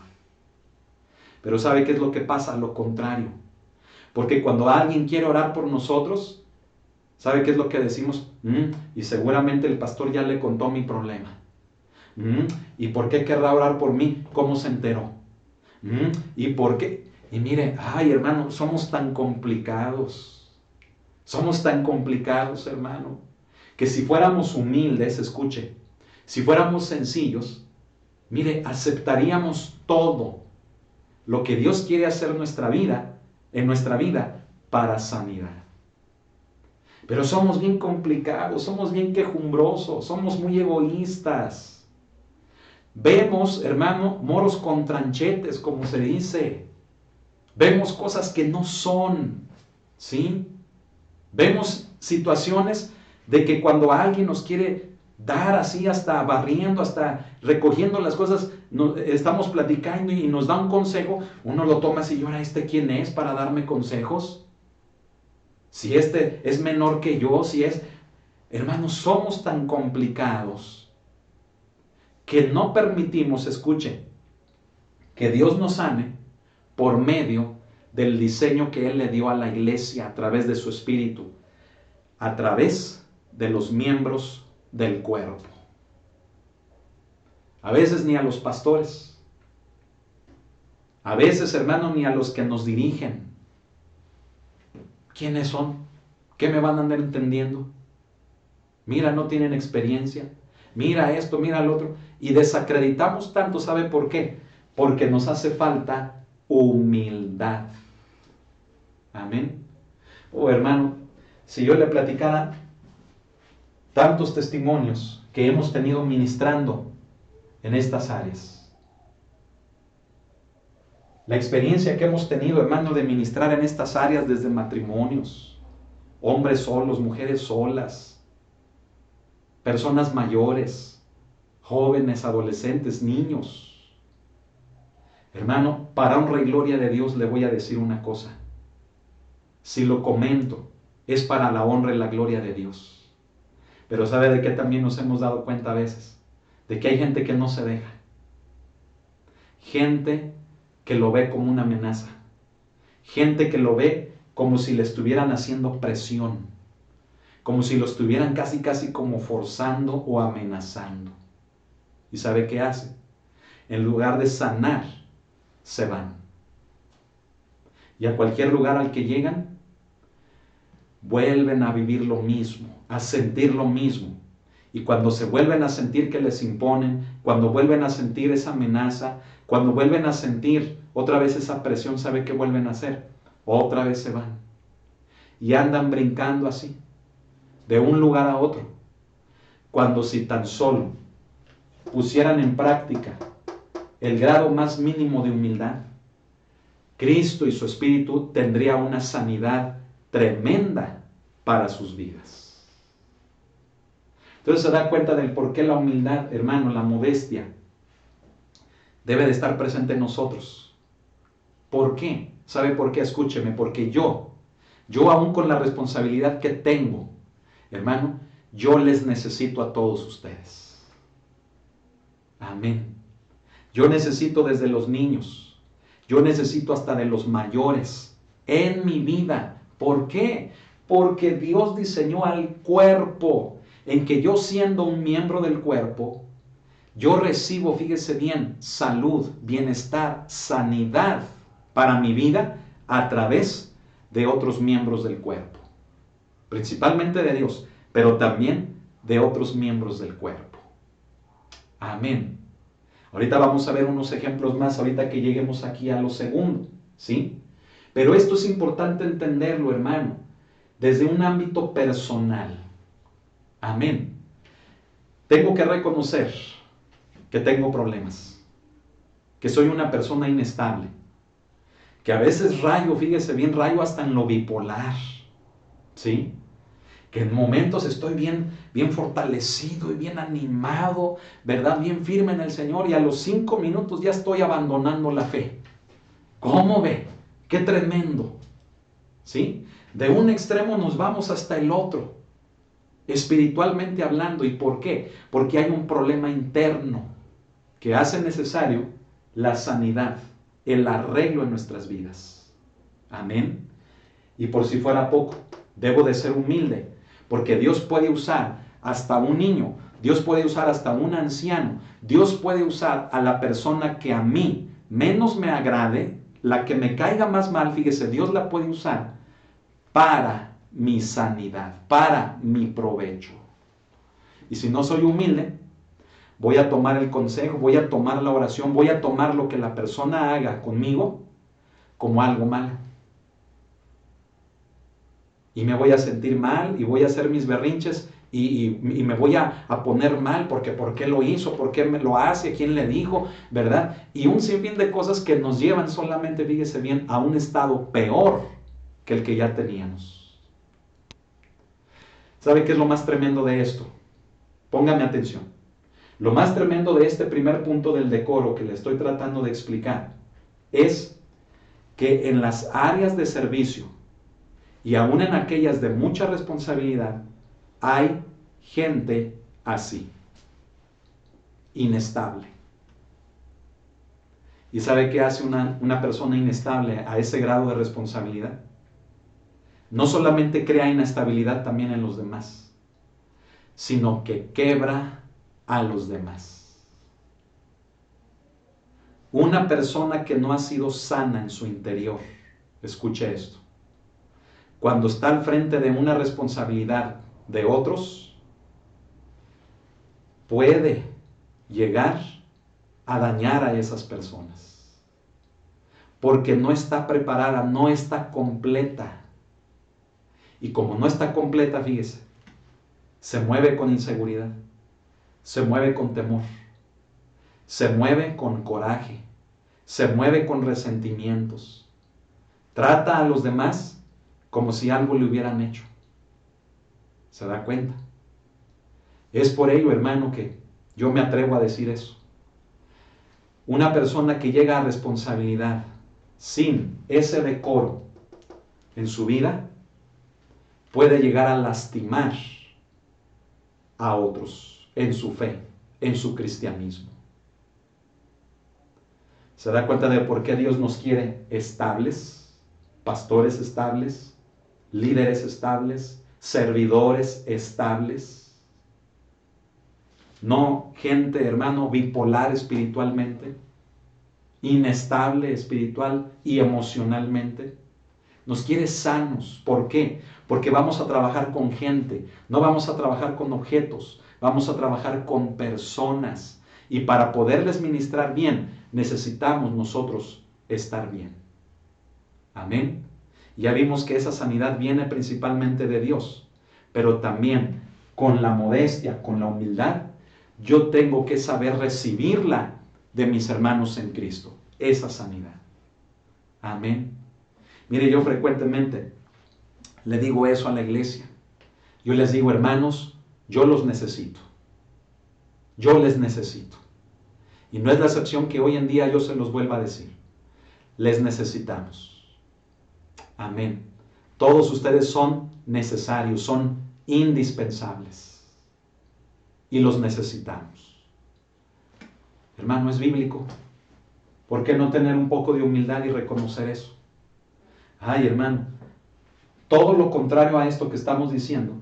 Pero ¿sabe qué es lo que pasa? Lo contrario. Porque cuando alguien quiere orar por nosotros, ¿sabe qué es lo que decimos? Y seguramente el pastor ya le contó mi problema. ¿Y por qué querrá orar por mí? ¿Cómo se enteró? ¿Y por qué? Y mire, ay hermano, somos tan complicados. Somos tan complicados, hermano, que si fuéramos humildes, escuche, si fuéramos sencillos, mire, aceptaríamos todo lo que Dios quiere hacer en nuestra vida para sanidad. Pero somos bien complicados, somos bien quejumbrosos, somos muy egoístas. Vemos, hermano, moros con tranchetes, como se dice. Vemos cosas que no son, ¿sí? Vemos situaciones de que cuando alguien nos quiere dar así, hasta barriendo, hasta recogiendo las cosas, estamos platicando y nos da un consejo, uno lo toma así y ahora, ¿quién es para darme consejos? Si es menor que yo, hermanos, somos tan complicados que no permitimos, escuche, que Dios nos sane por medio del diseño que Él le dio a la iglesia a través de su Espíritu, a través de los miembros del cuerpo. A veces ni a los pastores, a veces, hermano, ni a los que nos dirigen. ¿Quiénes son? ¿Qué me van a andar entendiendo? Mira, no tienen experiencia. Mira esto, mira lo otro. Y desacreditamos tanto, ¿sabe por qué? Porque nos hace falta humildad. Amén. Oh, hermano, si yo le platicara tantos testimonios que hemos tenido ministrando en estas áreas. La experiencia que hemos tenido, hermano, de ministrar en estas áreas desde matrimonios, hombres solos, mujeres solas, personas mayores, jóvenes, adolescentes, niños. Hermano, para honra y gloria de Dios le voy a decir una cosa. Si lo comento, es para la honra y la gloria de Dios. Pero ¿sabe de qué también nos hemos dado cuenta a veces? De que hay gente que no se deja. Gente que lo ve como una amenaza. Gente que lo ve como si le estuvieran haciendo presión. Como si lo estuvieran casi como forzando o amenazando. ¿Y sabe qué hace? En lugar de sanar, se van. Y a cualquier lugar al que llegan, vuelven a vivir lo mismo, a sentir lo mismo. Y cuando se vuelven a sentir que les imponen, cuando vuelven a sentir esa amenaza, cuando vuelven a sentir otra vez esa presión, ¿sabe qué vuelven a hacer? Otra vez se van. Y andan brincando así, de un lugar a otro. Cuando si tan solo pusieran en práctica el grado más mínimo de humildad, Cristo y su Espíritu tendría una sanidad tremenda para sus vidas. Entonces se da cuenta del por qué la humildad, hermano, la modestia, debe de estar presente en nosotros. ¿Por qué? ¿Sabe por qué? Escúcheme, porque yo aún con la responsabilidad que tengo, hermano, yo les necesito a todos ustedes. Amén. Yo necesito desde los niños, yo necesito hasta de los mayores en mi vida. ¿Por qué? Porque Dios diseñó al cuerpo en que yo, siendo un miembro del cuerpo, yo recibo, fíjese bien, salud, bienestar, sanidad para mi vida a través de otros miembros del cuerpo. Principalmente de Dios, pero también de otros miembros del cuerpo. Amén. Ahorita vamos a ver unos ejemplos más, ahorita que lleguemos aquí a lo segundo, ¿sí? Pero esto es importante entenderlo, hermano, desde un ámbito personal. Amén. Tengo que reconocer que tengo problemas, que soy una persona inestable, que a veces rayo, fíjese bien, rayo hasta en lo bipolar, ¿sí? Que en momentos estoy bien fortalecido y bien animado, ¿verdad? Bien firme en el Señor, y a los 5 minutos ya estoy abandonando la fe. ¿Cómo ve? ¡Qué tremendo! ¿Sí? De un extremo nos vamos hasta el otro, espiritualmente hablando. ¿Y por qué? Porque hay un problema interno que hace necesario la sanidad, el arreglo en nuestras vidas. Amén. Y por si fuera poco, debo de ser humilde, porque Dios puede usar hasta un niño, Dios puede usar hasta un anciano, Dios puede usar a la persona que a mí menos me agrade, la que me caiga más mal, fíjese, Dios la puede usar para mi sanidad, para mi provecho. Y si no soy humilde, voy a tomar el consejo, voy a tomar la oración, voy a tomar lo que la persona haga conmigo como algo malo. Y me voy a sentir mal y voy a hacer mis berrinches y me voy a poner mal porque ¿por qué lo hizo? ¿Por qué me lo hace? ¿Quién le dijo? ¿Verdad? Y un sinfín de cosas que nos llevan solamente, fíjese bien, a un estado peor que el que ya teníamos. ¿Sabe qué es lo más tremendo de esto? Póngame atención. Lo más tremendo de este primer punto del decoro que le estoy tratando de explicar es que en las áreas de servicio y aún en aquellas de mucha responsabilidad hay gente así, inestable. ¿Y sabe qué hace una persona inestable a ese grado de responsabilidad? No solamente crea inestabilidad también en los demás, sino que quebra a los demás. Una persona que no ha sido sana en su interior, escuche esto, cuando está al frente de una responsabilidad de otros, puede llegar a dañar a esas personas, porque no está preparada, no está completa. Y como no está completa, fíjese, se mueve con inseguridad, se mueve con temor, se mueve con coraje, se mueve con resentimientos, trata a los demás como si algo le hubieran hecho. ¿Se da cuenta? Es por ello, hermano, que yo me atrevo a decir eso. Una persona que llega a responsabilidad sin ese decoro en su vida puede llegar a lastimar a otros en su fe, en su cristianismo. ¿Se da cuenta de por qué Dios nos quiere estables, pastores estables, líderes estables, servidores estables? No gente, hermano, bipolar espiritualmente, inestable espiritual y emocionalmente. Nos quiere sanos. ¿Por qué? Porque vamos a trabajar con gente, no vamos a trabajar con objetos, vamos a trabajar con personas. Y para poderles ministrar bien, necesitamos nosotros estar bien. Amén. Ya vimos que esa sanidad viene principalmente de Dios, pero también con la modestia, con la humildad, yo tengo que saber recibirla de mis hermanos en Cristo, esa sanidad. Amén. Mire, yo frecuentemente le digo eso a la iglesia. Yo les digo, hermanos, yo los necesito. Yo les necesito. Y no es la excepción que hoy en día yo se los vuelva a decir. Les necesitamos. Amén. Todos ustedes son necesarios, son indispensables. Y los necesitamos. Hermano, es bíblico. ¿Por qué no tener un poco de humildad y reconocer eso? Ay, hermano, todo lo contrario a esto que estamos diciendo,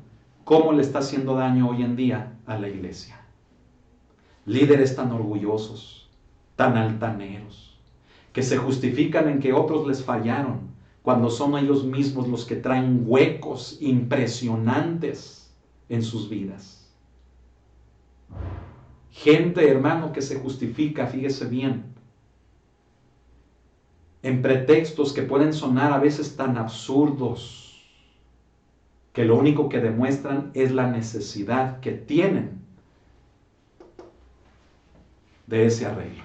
cómo le está haciendo daño hoy en día a la iglesia. Líderes tan orgullosos, tan altaneros, que se justifican en que otros les fallaron, cuando son ellos mismos los que traen huecos impresionantes en sus vidas. Gente, hermano, que se justifica, fíjese bien, en pretextos que pueden sonar a veces tan absurdos, que lo único que demuestran es la necesidad que tienen de ese arreglo.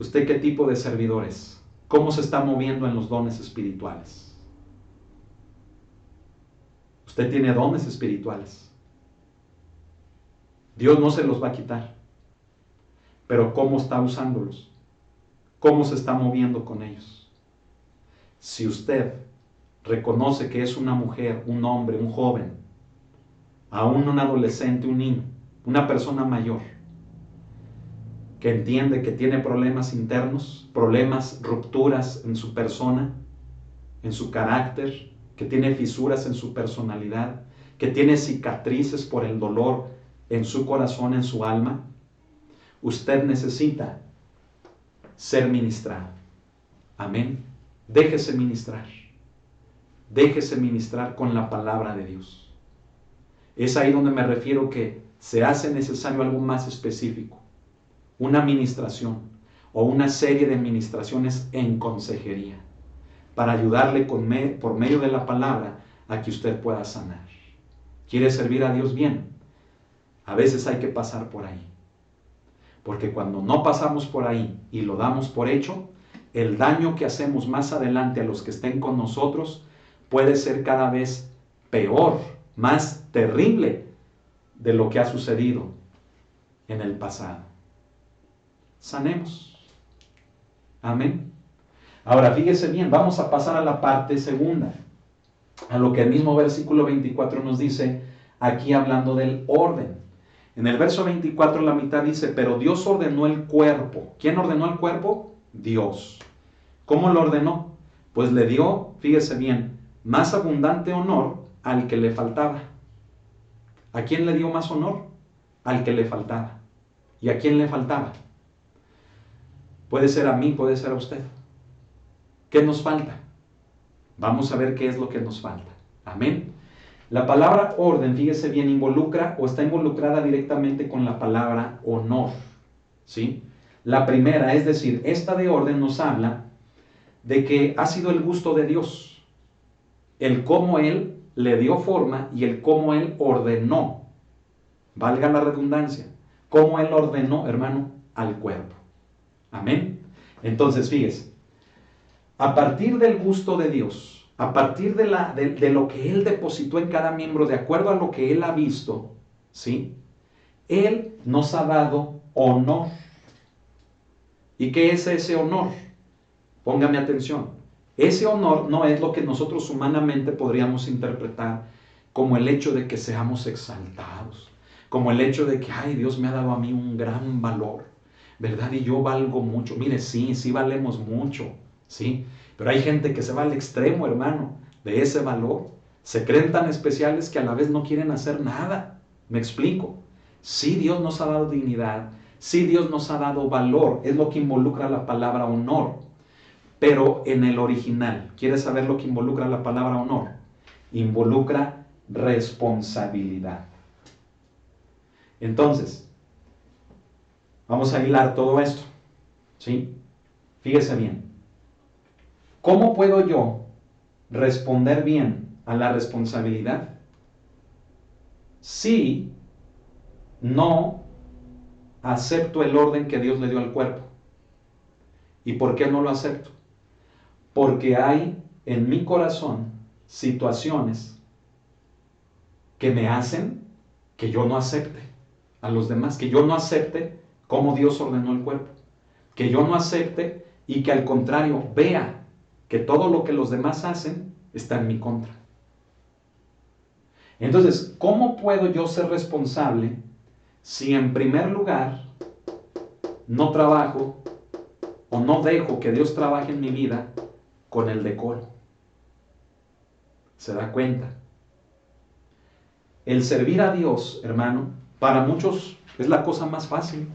¿Usted qué tipo de servidor es? ¿Cómo se está moviendo en los dones espirituales? Usted tiene dones espirituales. Dios no se los va a quitar. Pero ¿cómo está usándolos? ¿Cómo se está moviendo con ellos? Si usted reconoce que es una mujer, un hombre, un joven, aún un adolescente, un niño, una persona mayor, que entiende que tiene problemas internos, problemas, rupturas en su persona, en su carácter, que tiene fisuras en su personalidad, que tiene cicatrices por el dolor en su corazón, en su alma, usted necesita ser ministrado. Amén. Déjese ministrar. Déjese ministrar con la palabra de Dios. Es ahí donde me refiero que se hace necesario algo más específico. Una ministración o una serie de ministraciones en consejería para ayudarle por medio de la palabra a que usted pueda sanar. ¿Quiere servir a Dios bien? A veces hay que pasar por ahí. Porque cuando no pasamos por ahí y lo damos por hecho, el daño que hacemos más adelante a los que estén con nosotros puede ser cada vez peor, más terrible de lo que ha sucedido en el pasado. Sanemos. Amén. Ahora fíjese bien, vamos a pasar a la parte segunda, a lo que el mismo versículo 24 nos dice, aquí hablando del orden. En el verso 24 la mitad dice, pero Dios ordenó el cuerpo. ¿Quién ordenó el cuerpo? Dios. ¿Cómo lo ordenó? Pues le dio, fíjese bien, más abundante honor al que le faltaba. ¿A quién le dio más honor? Al que le faltaba. ¿Y a quién le faltaba? Puede ser a mí, puede ser a usted. ¿Qué nos falta? Vamos a ver qué es lo que nos falta. Amén. La palabra orden, fíjese bien, involucra o está involucrada directamente con la palabra honor. ¿Sí? La primera, es decir, esta de orden nos habla de que ha sido el gusto de Dios. El cómo Él le dio forma y el cómo Él ordenó. Valga la redundancia. Cómo Él ordenó, hermano, al cuerpo. Amén. Entonces, fíjese. A partir del gusto de Dios, a partir de lo que Él depositó en cada miembro, de acuerdo a lo que Él ha visto, ¿sí? Él nos ha dado honor. ¿Y qué es ese honor? Póngame atención. Ese honor no es lo que nosotros humanamente podríamos interpretar como el hecho de que seamos exaltados, como el hecho de que, ay, Dios me ha dado a mí un gran valor, ¿verdad? Y yo valgo mucho. Mire, sí valemos mucho, ¿sí? Pero hay gente que se va al extremo, hermano, de ese valor. Se creen tan especiales que a la vez no quieren hacer nada. ¿Me explico? Sí, Dios nos ha dado dignidad. Sí, Dios nos ha dado valor. Es lo que involucra la palabra honor. Pero en el original, ¿quieres saber lo que involucra la palabra honor? Involucra responsabilidad. Entonces, vamos a hilar todo esto, ¿sí? Fíjese bien. ¿Cómo puedo yo responder bien a la responsabilidad si no acepto el orden que Dios le dio al cuerpo? ¿Y por qué no lo acepto? Porque hay en mi corazón situaciones que me hacen que yo no acepte a los demás, que yo no acepte cómo Dios ordenó el cuerpo, que yo no acepte y que al contrario vea que todo lo que los demás hacen está en mi contra. Entonces, ¿cómo puedo yo ser responsable si en primer lugar no trabajo o no dejo que Dios trabaje en mi vida con el decoro? ¿Se da cuenta? El servir a Dios, hermano, para muchos es la cosa más fácil.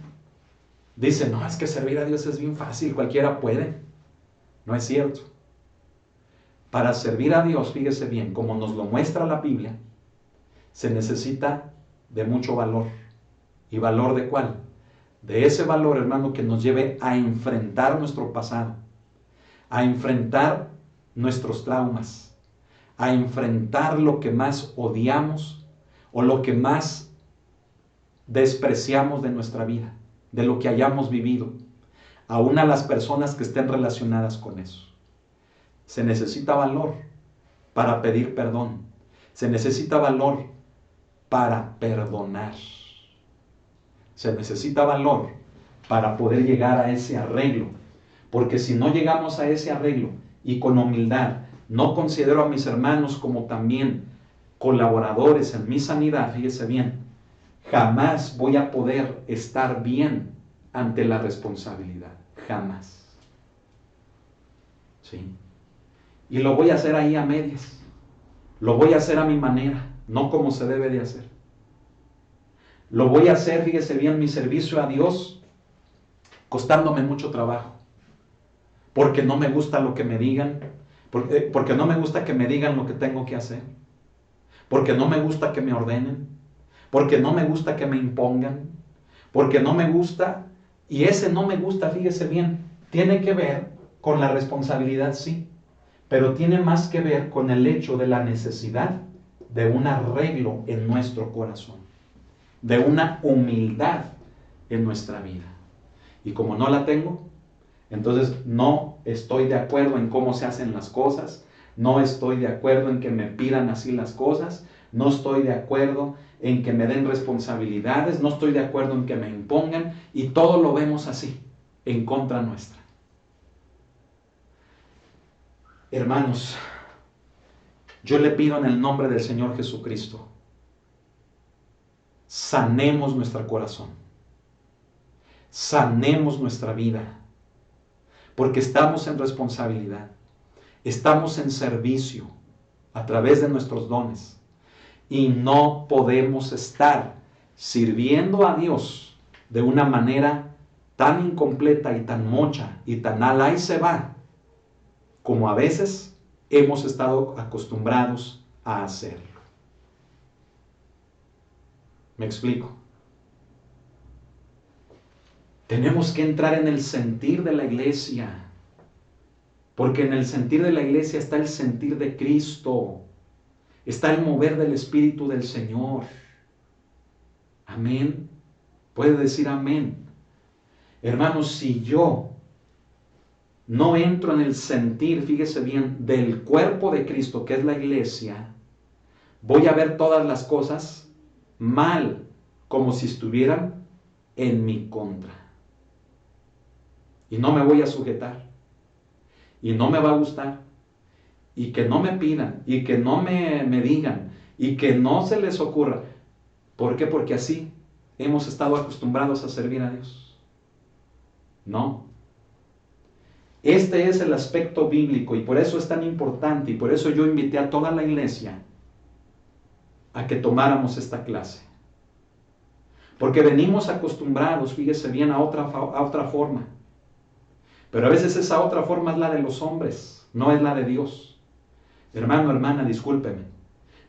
Dicen, no, es que servir a Dios es bien fácil, cualquiera puede. No es cierto. Para servir a Dios, fíjese bien, como nos lo muestra la Biblia, se necesita de mucho valor. ¿Y valor de cuál? De ese valor, hermano, que nos lleve a enfrentar nuestro pasado, a enfrentar nuestros traumas, a enfrentar lo que más odiamos o lo que más despreciamos de nuestra vida, de lo que hayamos vivido, aún a las personas que estén relacionadas con eso. Se necesita valor para pedir perdón. Se necesita valor para perdonar. Se necesita valor para poder llegar a ese arreglo. Porque si no llegamos a ese arreglo y con humildad no considero a mis hermanos como también colaboradores en mi sanidad, fíjese bien, jamás voy a poder estar bien ante la responsabilidad. Jamás. ¿Sí? Y lo voy a hacer ahí a medias. Lo voy a hacer a mi manera, no como se debe de hacer. Lo voy a hacer, fíjese bien, mi servicio a Dios, costándome mucho trabajo. Porque no me gusta lo que me digan, porque no me gusta que me digan lo que tengo que hacer. Porque no me gusta que me ordenen. Porque no me gusta que me impongan. Porque no me gusta, y ese no me gusta, fíjese bien, tiene que ver con la responsabilidad, sí. Pero tiene más que ver con el hecho de la necesidad de un arreglo en nuestro corazón, de una humildad en nuestra vida. Y como no la tengo, entonces no estoy de acuerdo en cómo se hacen las cosas, no estoy de acuerdo en que me pidan así las cosas, no estoy de acuerdo en que me den responsabilidades, no estoy de acuerdo en que me impongan, y todo lo vemos así, en contra nuestra. Hermanos, yo le pido en el nombre del Señor Jesucristo, sanemos nuestro corazón, sanemos nuestra vida, porque estamos en responsabilidad, estamos en servicio a través de nuestros dones, y no podemos estar sirviendo a Dios de una manera tan incompleta y tan mocha y tan al ahí se va, como a veces hemos estado acostumbrados a hacerlo. ¿Me explico? Tenemos que entrar en el sentir de la iglesia, porque en el sentir de la iglesia está el sentir de Cristo, está el mover del Espíritu del Señor. Amén. Puede decir amén. Hermanos, si yo no entro en el sentir, fíjese bien, del cuerpo de Cristo, que es la iglesia, voy a ver todas las cosas mal, como si estuvieran en mi contra. Y no me voy a sujetar. Y no me va a gustar. Y que no me pidan. Y que no me digan. Y que no se les ocurra. ¿Por qué? Porque así hemos estado acostumbrados a servir a Dios. No. Este es el aspecto bíblico y por eso es tan importante y por eso yo invité a toda la iglesia a que tomáramos esta clase. Porque venimos acostumbrados, fíjese bien, a otra forma. Pero a veces esa otra forma es la de los hombres, no es la de Dios. Hermano, hermana, discúlpeme,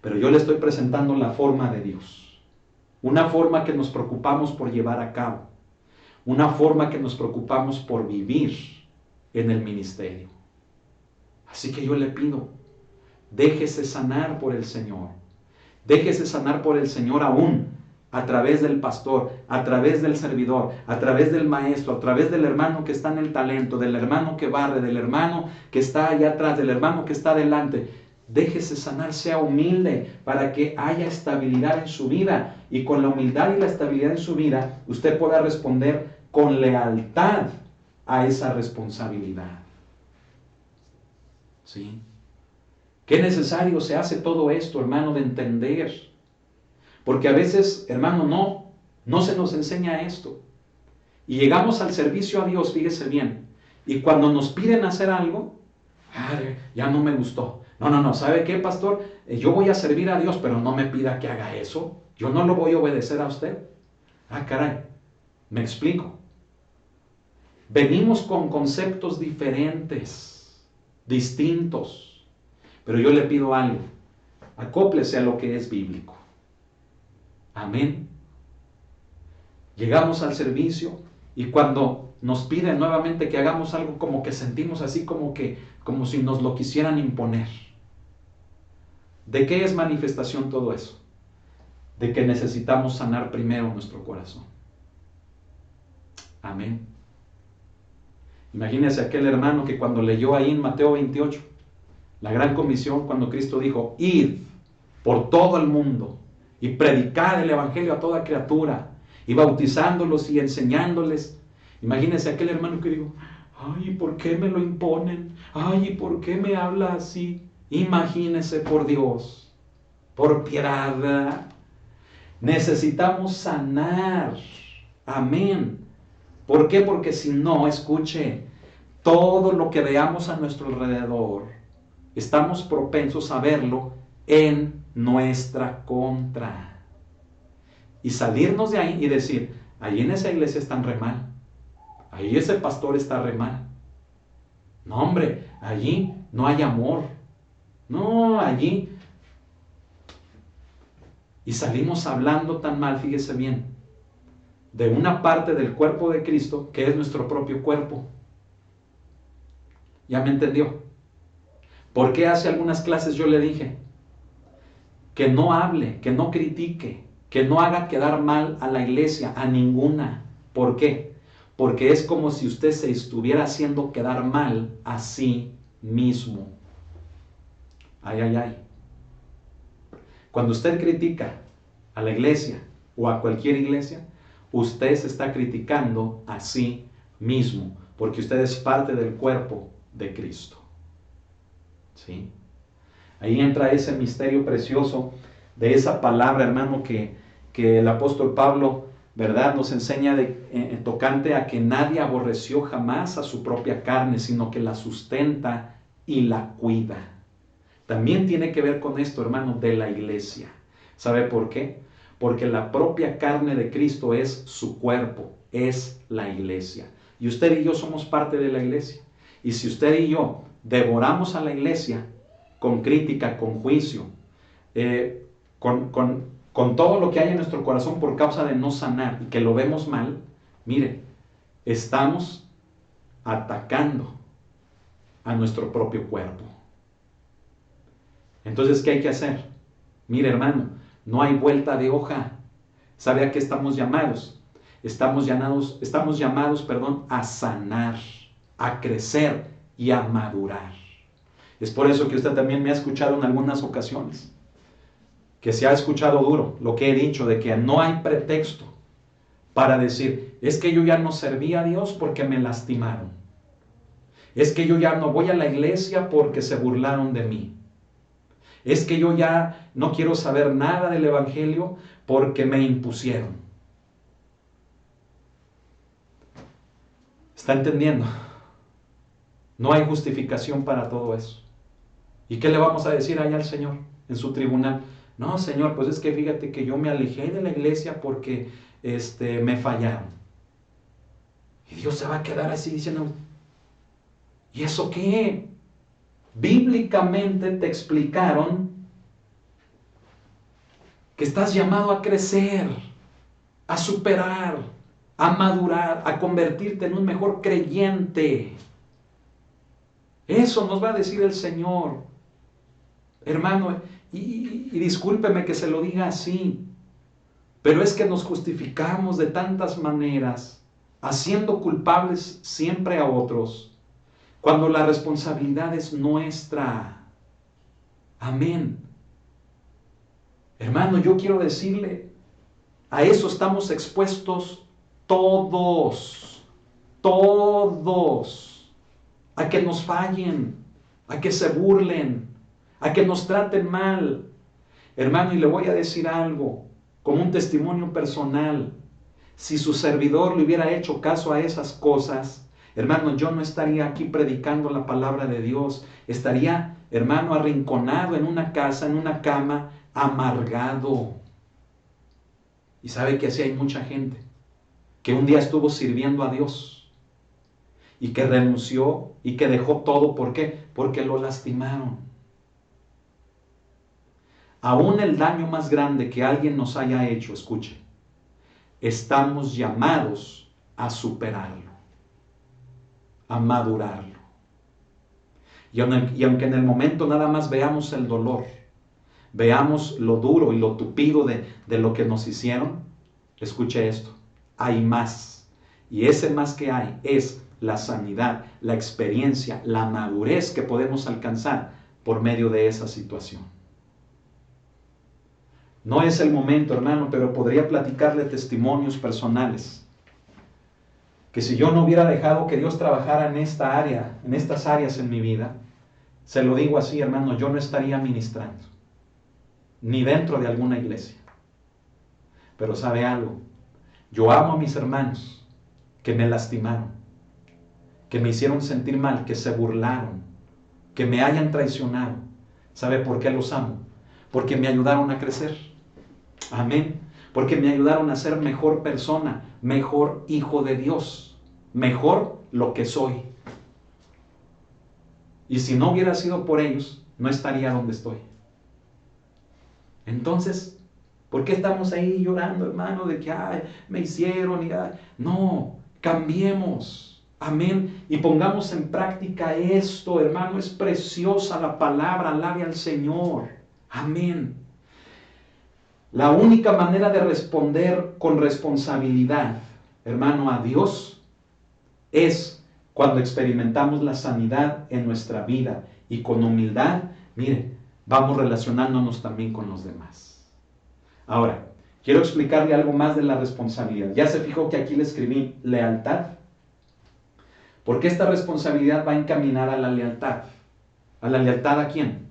pero yo le estoy presentando la forma de Dios. Una forma que nos preocupamos por llevar a cabo. Una forma que nos preocupamos por vivir en el ministerio. Así que yo le pido, déjese sanar por el Señor. Déjese sanar por el Señor aún a través del pastor, a través del servidor, a través del maestro, a través del hermano que está en el talento, del hermano que barre, del hermano que está allá atrás, del hermano que está adelante. Déjese sanar, sea humilde para que haya estabilidad en su vida y con la humildad y la estabilidad en su vida usted pueda responder con lealtad a esa responsabilidad. ¿Sí? Qué necesario se hace todo esto, hermano, de entender. Porque a veces, hermano, no se nos enseña esto. Y llegamos al servicio a Dios, fíjese bien. Y cuando nos piden hacer algo, ya no me gustó. No, ¿sabe qué, pastor? Yo voy a servir a Dios, pero no me pida que haga eso. Yo no lo voy a obedecer a usted. Ah, caray, me explico. Venimos con conceptos diferentes, distintos, pero yo le pido algo, acóplese a lo que es bíblico. Amén. Llegamos al servicio y cuando nos piden nuevamente que hagamos algo, como que sentimos así como si nos lo quisieran imponer. ¿De qué es manifestación todo eso? De que necesitamos sanar primero nuestro corazón. Amén. Imagínense aquel hermano que cuando leyó ahí en Mateo 28, la gran comisión, cuando Cristo dijo, id por todo el mundo y predicad el evangelio a toda criatura, y bautizándolos y enseñándoles. Imagínense aquel hermano que dijo, ay, ¿por qué me lo imponen? Ay, ¿por qué me habla así? Imagínense, por Dios, por piedad, ¿verdad? Necesitamos sanar. Amén. ¿Por qué? Porque si no, escuche, todo lo que veamos a nuestro alrededor, estamos propensos a verlo en nuestra contra. Y salirnos de ahí y decir, ahí en esa iglesia están re mal. Ahí ese pastor está re mal. No, hombre, allí no hay amor. No, allí. Y salimos hablando tan mal, fíjese bien, de una parte del cuerpo de Cristo que es nuestro propio cuerpo. ¿Ya me entendió? ¿Por qué hace algunas clases yo le dije que no hable, que no critique, que no haga quedar mal a la iglesia, a ninguna? ¿Por qué? Porque es como si usted se estuviera haciendo quedar mal a sí mismo. Ay, ay, ay. Cuando usted critica a la iglesia o a cualquier iglesia, usted se está criticando a sí mismo, porque usted es parte del cuerpo de Cristo. ¿Sí? Ahí entra ese misterio precioso de esa palabra, hermano, que el apóstol Pablo, ¿verdad?, nos enseña tocante a que nadie aborreció jamás a su propia carne, sino que la sustenta y la cuida. También tiene que ver con esto, hermano, de la iglesia. ¿Sabe por qué? Porque la propia carne de Cristo es su cuerpo, es la iglesia. Y usted y yo somos parte de la iglesia. Y si usted y yo devoramos a la iglesia con crítica, con juicio, con todo lo que hay en nuestro corazón por causa de no sanar y que lo vemos mal, mire, estamos atacando a nuestro propio cuerpo. Entonces, ¿qué hay que hacer? Mire, hermano, no hay vuelta de hoja. ¿Sabe a qué estamos llamados? Estamos llamados, a sanar, a crecer y a madurar. Es por eso que usted también me ha escuchado en algunas ocasiones, que se ha escuchado duro lo que he dicho, de que no hay pretexto para decir, es que yo ya no serví a Dios porque me lastimaron. Es que yo ya no voy a la iglesia porque se burlaron de mí. Es que yo ya no quiero saber nada del evangelio porque me impusieron. ¿Está entendiendo? No hay justificación para todo eso. ¿Y qué le vamos a decir allá al Señor en su tribunal? No, Señor, pues es que fíjate que yo me alejé de la iglesia porque me fallaron. Y Dios se va a quedar así diciendo, ¿y eso qué? Bíblicamente te explicaron que estás llamado a crecer, a superar, a madurar, a convertirte en un mejor creyente. Eso nos va a decir el Señor. Hermano, y discúlpeme que se lo diga así, pero es que nos justificamos de tantas maneras, haciendo culpables siempre a otros, cuando la responsabilidad es nuestra. Amén. Hermano, yo quiero decirle, a eso estamos expuestos todos, a que nos fallen, a que se burlen, a que nos traten mal. Hermano, y le voy a decir algo, como un testimonio personal. Si su servidor le hubiera hecho caso a esas cosas, hermano, yo no estaría aquí predicando la palabra de Dios. Estaría hermano, arrinconado en una casa, en una cama, amargado. Y sabe que así hay mucha gente que un día estuvo sirviendo a Dios y que renunció y que dejó todo. ¿Por qué? Porque lo lastimaron. Aún el daño más grande que alguien nos haya hecho, escuche, estamos llamados a superarlo, a madurarlo. Y aunque en el momento nada más veamos el dolor, veamos lo duro y lo tupido de lo que nos hicieron, escuche esto, hay más. Y ese más que hay es la sanidad, la experiencia, la madurez que podemos alcanzar por medio de esa situación. No es el momento, hermano, pero podría platicarle testimonios personales. Que si yo no hubiera dejado que Dios trabajara en esta área, en estas áreas en mi vida, se lo digo así, hermano, yo no estaría ministrando, ni dentro de alguna iglesia. Pero ¿sabe algo? Yo amo a mis hermanos que me lastimaron, que me hicieron sentir mal, que se burlaron, que me hayan traicionado. ¿Sabe por qué los amo? Porque me ayudaron a crecer. Amén. Porque me ayudaron a ser mejor persona, mejor hijo de Dios, mejor lo que soy. Y si no hubiera sido por ellos, no estaría donde estoy. Entonces, ¿por qué estamos ahí llorando, hermano, de que ay, me hicieron? No, cambiemos. Amén. Y pongamos en práctica esto, hermano. Es preciosa la palabra. Alabe al Señor. Amén. La única manera de responder con responsabilidad, hermano, a Dios es cuando experimentamos la sanidad en nuestra vida y con humildad, mire, vamos relacionándonos también con los demás. Ahora, quiero explicarle algo más de la responsabilidad. Ya se fijó que aquí le escribí lealtad, porque esta responsabilidad va encaminada a la lealtad. ¿A la lealtad a quién?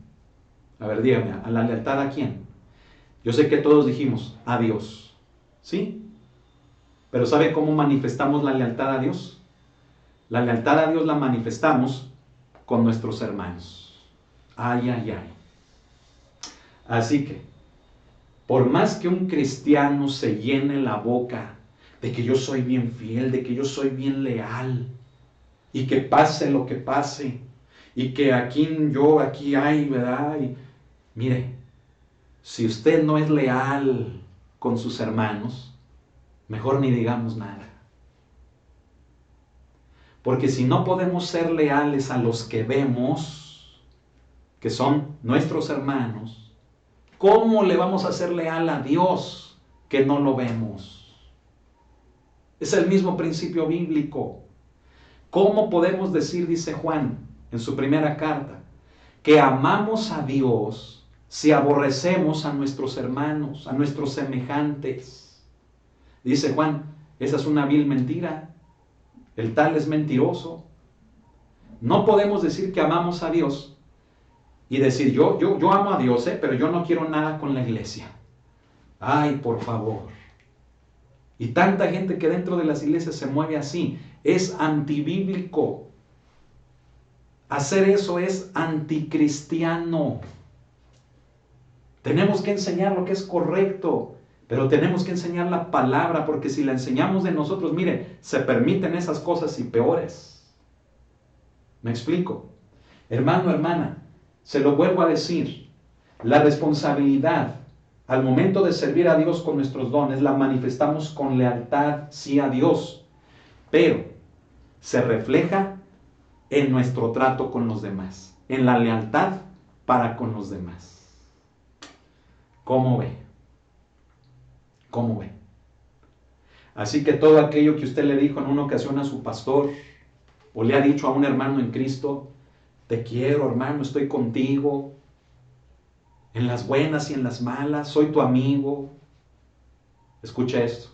A ver, dígame, ¿a la lealtad a quién? Yo sé que todos dijimos a Dios, ¿sí? Pero ¿sabe cómo manifestamos la lealtad a Dios? La lealtad a Dios la manifestamos con nuestros hermanos. Ay, ay, ay. Así que, por más que un cristiano se llene la boca de que yo soy bien fiel, de que yo soy bien leal, y que pase lo que pase, y que aquí hay, ¿verdad? Y, mire, si usted no es leal con sus hermanos, mejor ni digamos nada. Porque si no podemos ser leales a los que vemos, que son nuestros hermanos, ¿cómo le vamos a ser leal a Dios que no lo vemos? Es el mismo principio bíblico. ¿Cómo podemos decir, dice Juan en su primera carta, que amamos a Dios si aborrecemos a nuestros hermanos, a nuestros semejantes? Dice Juan, esa es una vil mentira. El tal es mentiroso. No podemos decir que amamos a Dios y decir, yo amo a Dios, pero yo no quiero nada con la iglesia. Ay, por favor. Y tanta gente que dentro de las iglesias se mueve así. Es antibíblico. Hacer eso es anticristiano. Tenemos que enseñar lo que es correcto, pero tenemos que enseñar la palabra, porque si la enseñamos de nosotros, mire, se permiten esas cosas y peores. ¿Me explico? Hermano, hermana, se lo vuelvo a decir, la responsabilidad al momento de servir a Dios con nuestros dones la manifestamos con lealtad, sí, a Dios, pero se refleja en nuestro trato con los demás, en la lealtad para con los demás. ¿Cómo ve? ¿Cómo ve? Así que todo aquello que usted le dijo en una ocasión a su pastor, o le ha dicho a un hermano en Cristo, te quiero, hermano, estoy contigo, en las buenas y en las malas, soy tu amigo. Escucha esto.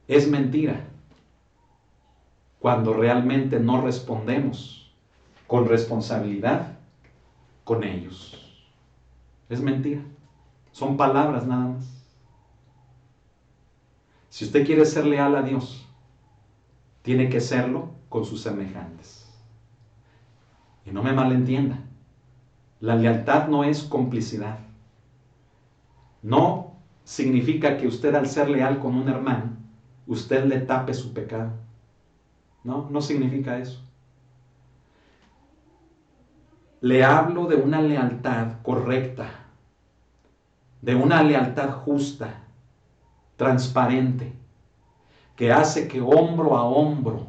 Es mentira cuando realmente no respondemos con responsabilidad con ellos. Es mentira. Son palabras nada más. Si usted quiere ser leal a Dios, tiene que serlo con sus semejantes. Y no me malentienda, la lealtad no es complicidad. No significa que usted al ser leal con un hermano, usted le tape su pecado. No, no significa eso. Le hablo de una lealtad correcta, de una lealtad justa, transparente, que hace que hombro a hombro,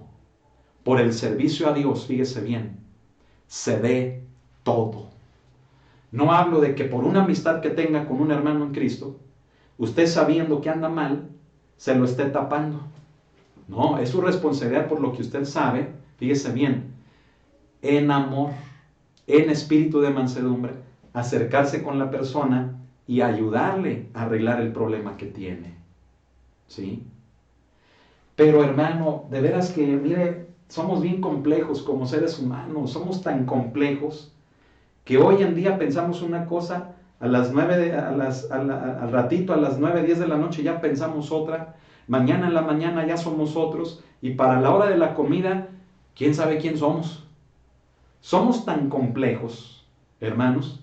por el servicio a Dios, fíjese bien, se dé todo. No hablo de que por una amistad que tenga con un hermano en Cristo, usted sabiendo que anda mal, se lo esté tapando. No, es su responsabilidad por lo que usted sabe, fíjese bien, en amor, en espíritu de mansedumbre, acercarse con la persona y ayudarle a arreglar el problema que tiene. ¿Sí? Pero hermano, de veras que, mire, somos bien complejos como seres humanos, somos tan complejos que hoy en día pensamos una cosa, al ratito, a las 9, 10 de la noche ya pensamos otra, mañana en la mañana ya somos otros, y para la hora de la comida, ¿quién sabe quién somos? Somos tan complejos, hermanos,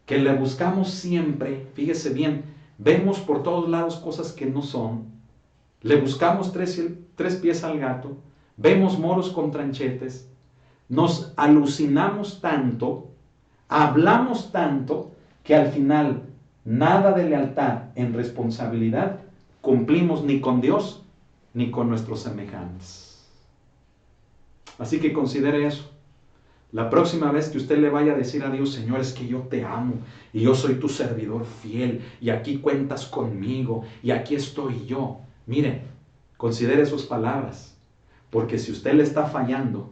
que le buscamos siempre, fíjese bien, vemos por todos lados cosas que no son, le buscamos tres pies al gato, vemos moros con tranchetes, nos alucinamos tanto, hablamos tanto, que al final nada de lealtad en responsabilidad cumplimos ni con Dios ni con nuestros semejantes. Así que considere eso. La próxima vez que usted le vaya a decir a Dios, Señor, es que yo te amo y yo soy tu servidor fiel y aquí cuentas conmigo y aquí estoy yo. Mire, considere sus palabras, porque si usted le está fallando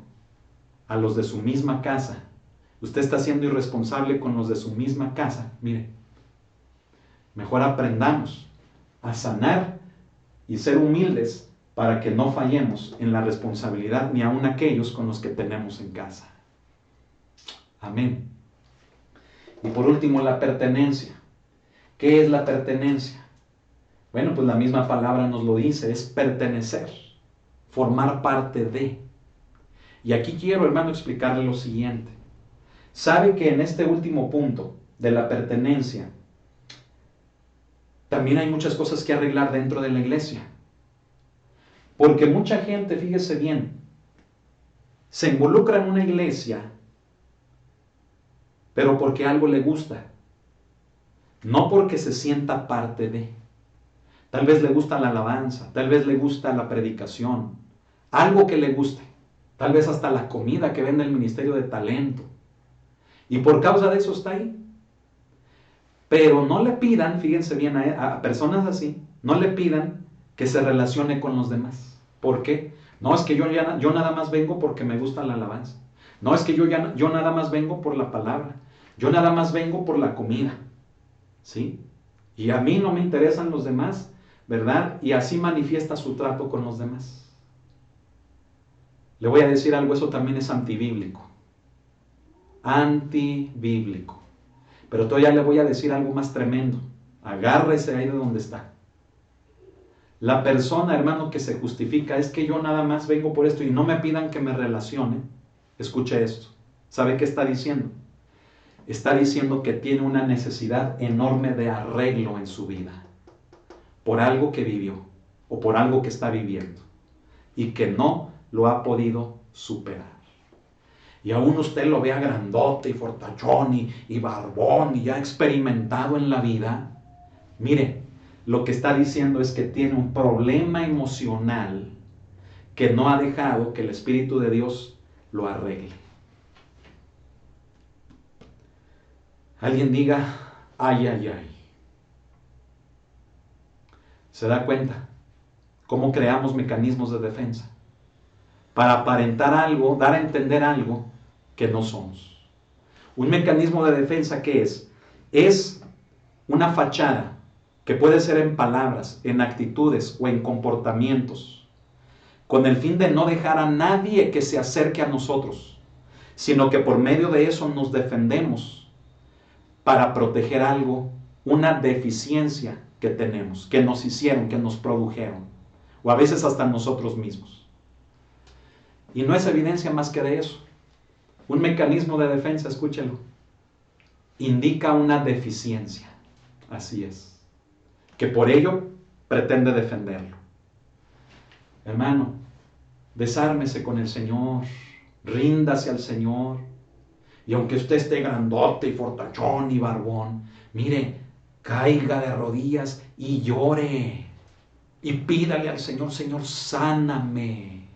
a los de su misma casa, usted está siendo irresponsable con los de su misma casa, mire, mejor aprendamos a sanar y ser humildes para que no fallemos en la responsabilidad ni aun aquellos con los que tenemos en casa. Amén. Y por último, la pertenencia. ¿Qué es la pertenencia? Bueno, pues la misma palabra nos lo dice, es pertenecer, formar parte de. Y aquí quiero, hermano, explicarle lo siguiente. Sabe que en este último punto de la pertenencia, también hay muchas cosas que arreglar dentro de la iglesia. Porque mucha gente, fíjese bien, se involucra en una iglesia, pero porque algo le gusta, no porque se sienta parte de. Tal vez le gusta la alabanza, tal vez le gusta la predicación, algo que le guste, tal vez hasta la comida que vende el ministerio de talento. Y por causa de eso está ahí. Pero no le pidan, fíjense bien, a personas así, no le pidan que se relacione con los demás. ¿Por qué? No, es que yo nada más vengo porque me gusta la alabanza. No, es que yo nada más vengo por la palabra. Yo nada más vengo por la comida. ¿Sí? Y a mí no me interesan los demás, ¿verdad? Y así manifiesta su trato con los demás. Le voy a decir algo, eso también es antibíblico. Antibíblico. Pero todavía le voy a decir algo más tremendo. Agárrese ahí de donde está. La persona, hermano, que se justifica es que yo nada más vengo por esto y no me pidan que me relacione. Escuche esto. ¿Sabe qué está diciendo? Está diciendo que tiene una necesidad enorme de arreglo en su vida. Por algo que vivió o por algo que está viviendo. Y que no lo ha podido superar. Y aún usted lo vea grandote y fortachón y barbón y ya experimentado en la vida. Mire, lo que está diciendo es que tiene un problema emocional que no ha dejado que el Espíritu de Dios lo arregle. Alguien diga, ay, ay, ay. ¿Se da cuenta cómo creamos mecanismos de defensa? Para aparentar algo, dar a entender algo que no somos. Un mecanismo de defensa, ¿qué es? Es una fachada que puede ser en palabras, en actitudes o en comportamientos, con el fin de no dejar a nadie que se acerque a nosotros, sino que por medio de eso nos defendemos para proteger algo, una deficiencia que tenemos, que nos hicieron, que nos produjeron, o a veces hasta nosotros mismos. Y no es evidencia más que de eso. Un mecanismo de defensa, escúchelo, indica una deficiencia. Así es. Que por ello pretende defenderlo. Hermano, desármese con el Señor, ríndase al Señor. Y aunque usted esté grandote y fortachón y barbón, mire, caiga de rodillas y llore. Y pídale al Señor, Señor, sáname.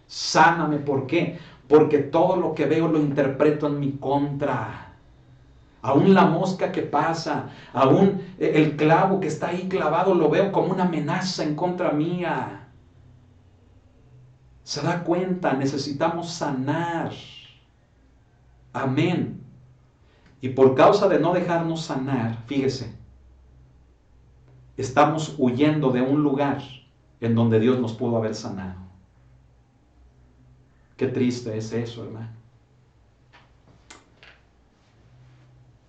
Sáname, ¿por qué? Porque todo lo que veo lo interpreto en mi contra. Aún la mosca que pasa, aún el clavo que está ahí clavado, lo veo como una amenaza en contra mía. ¿Se da cuenta? Necesitamos sanar. Amén. Y por causa de no dejarnos sanar, fíjese, estamos huyendo de un lugar en donde Dios nos pudo haber sanado. Qué triste es eso, hermano.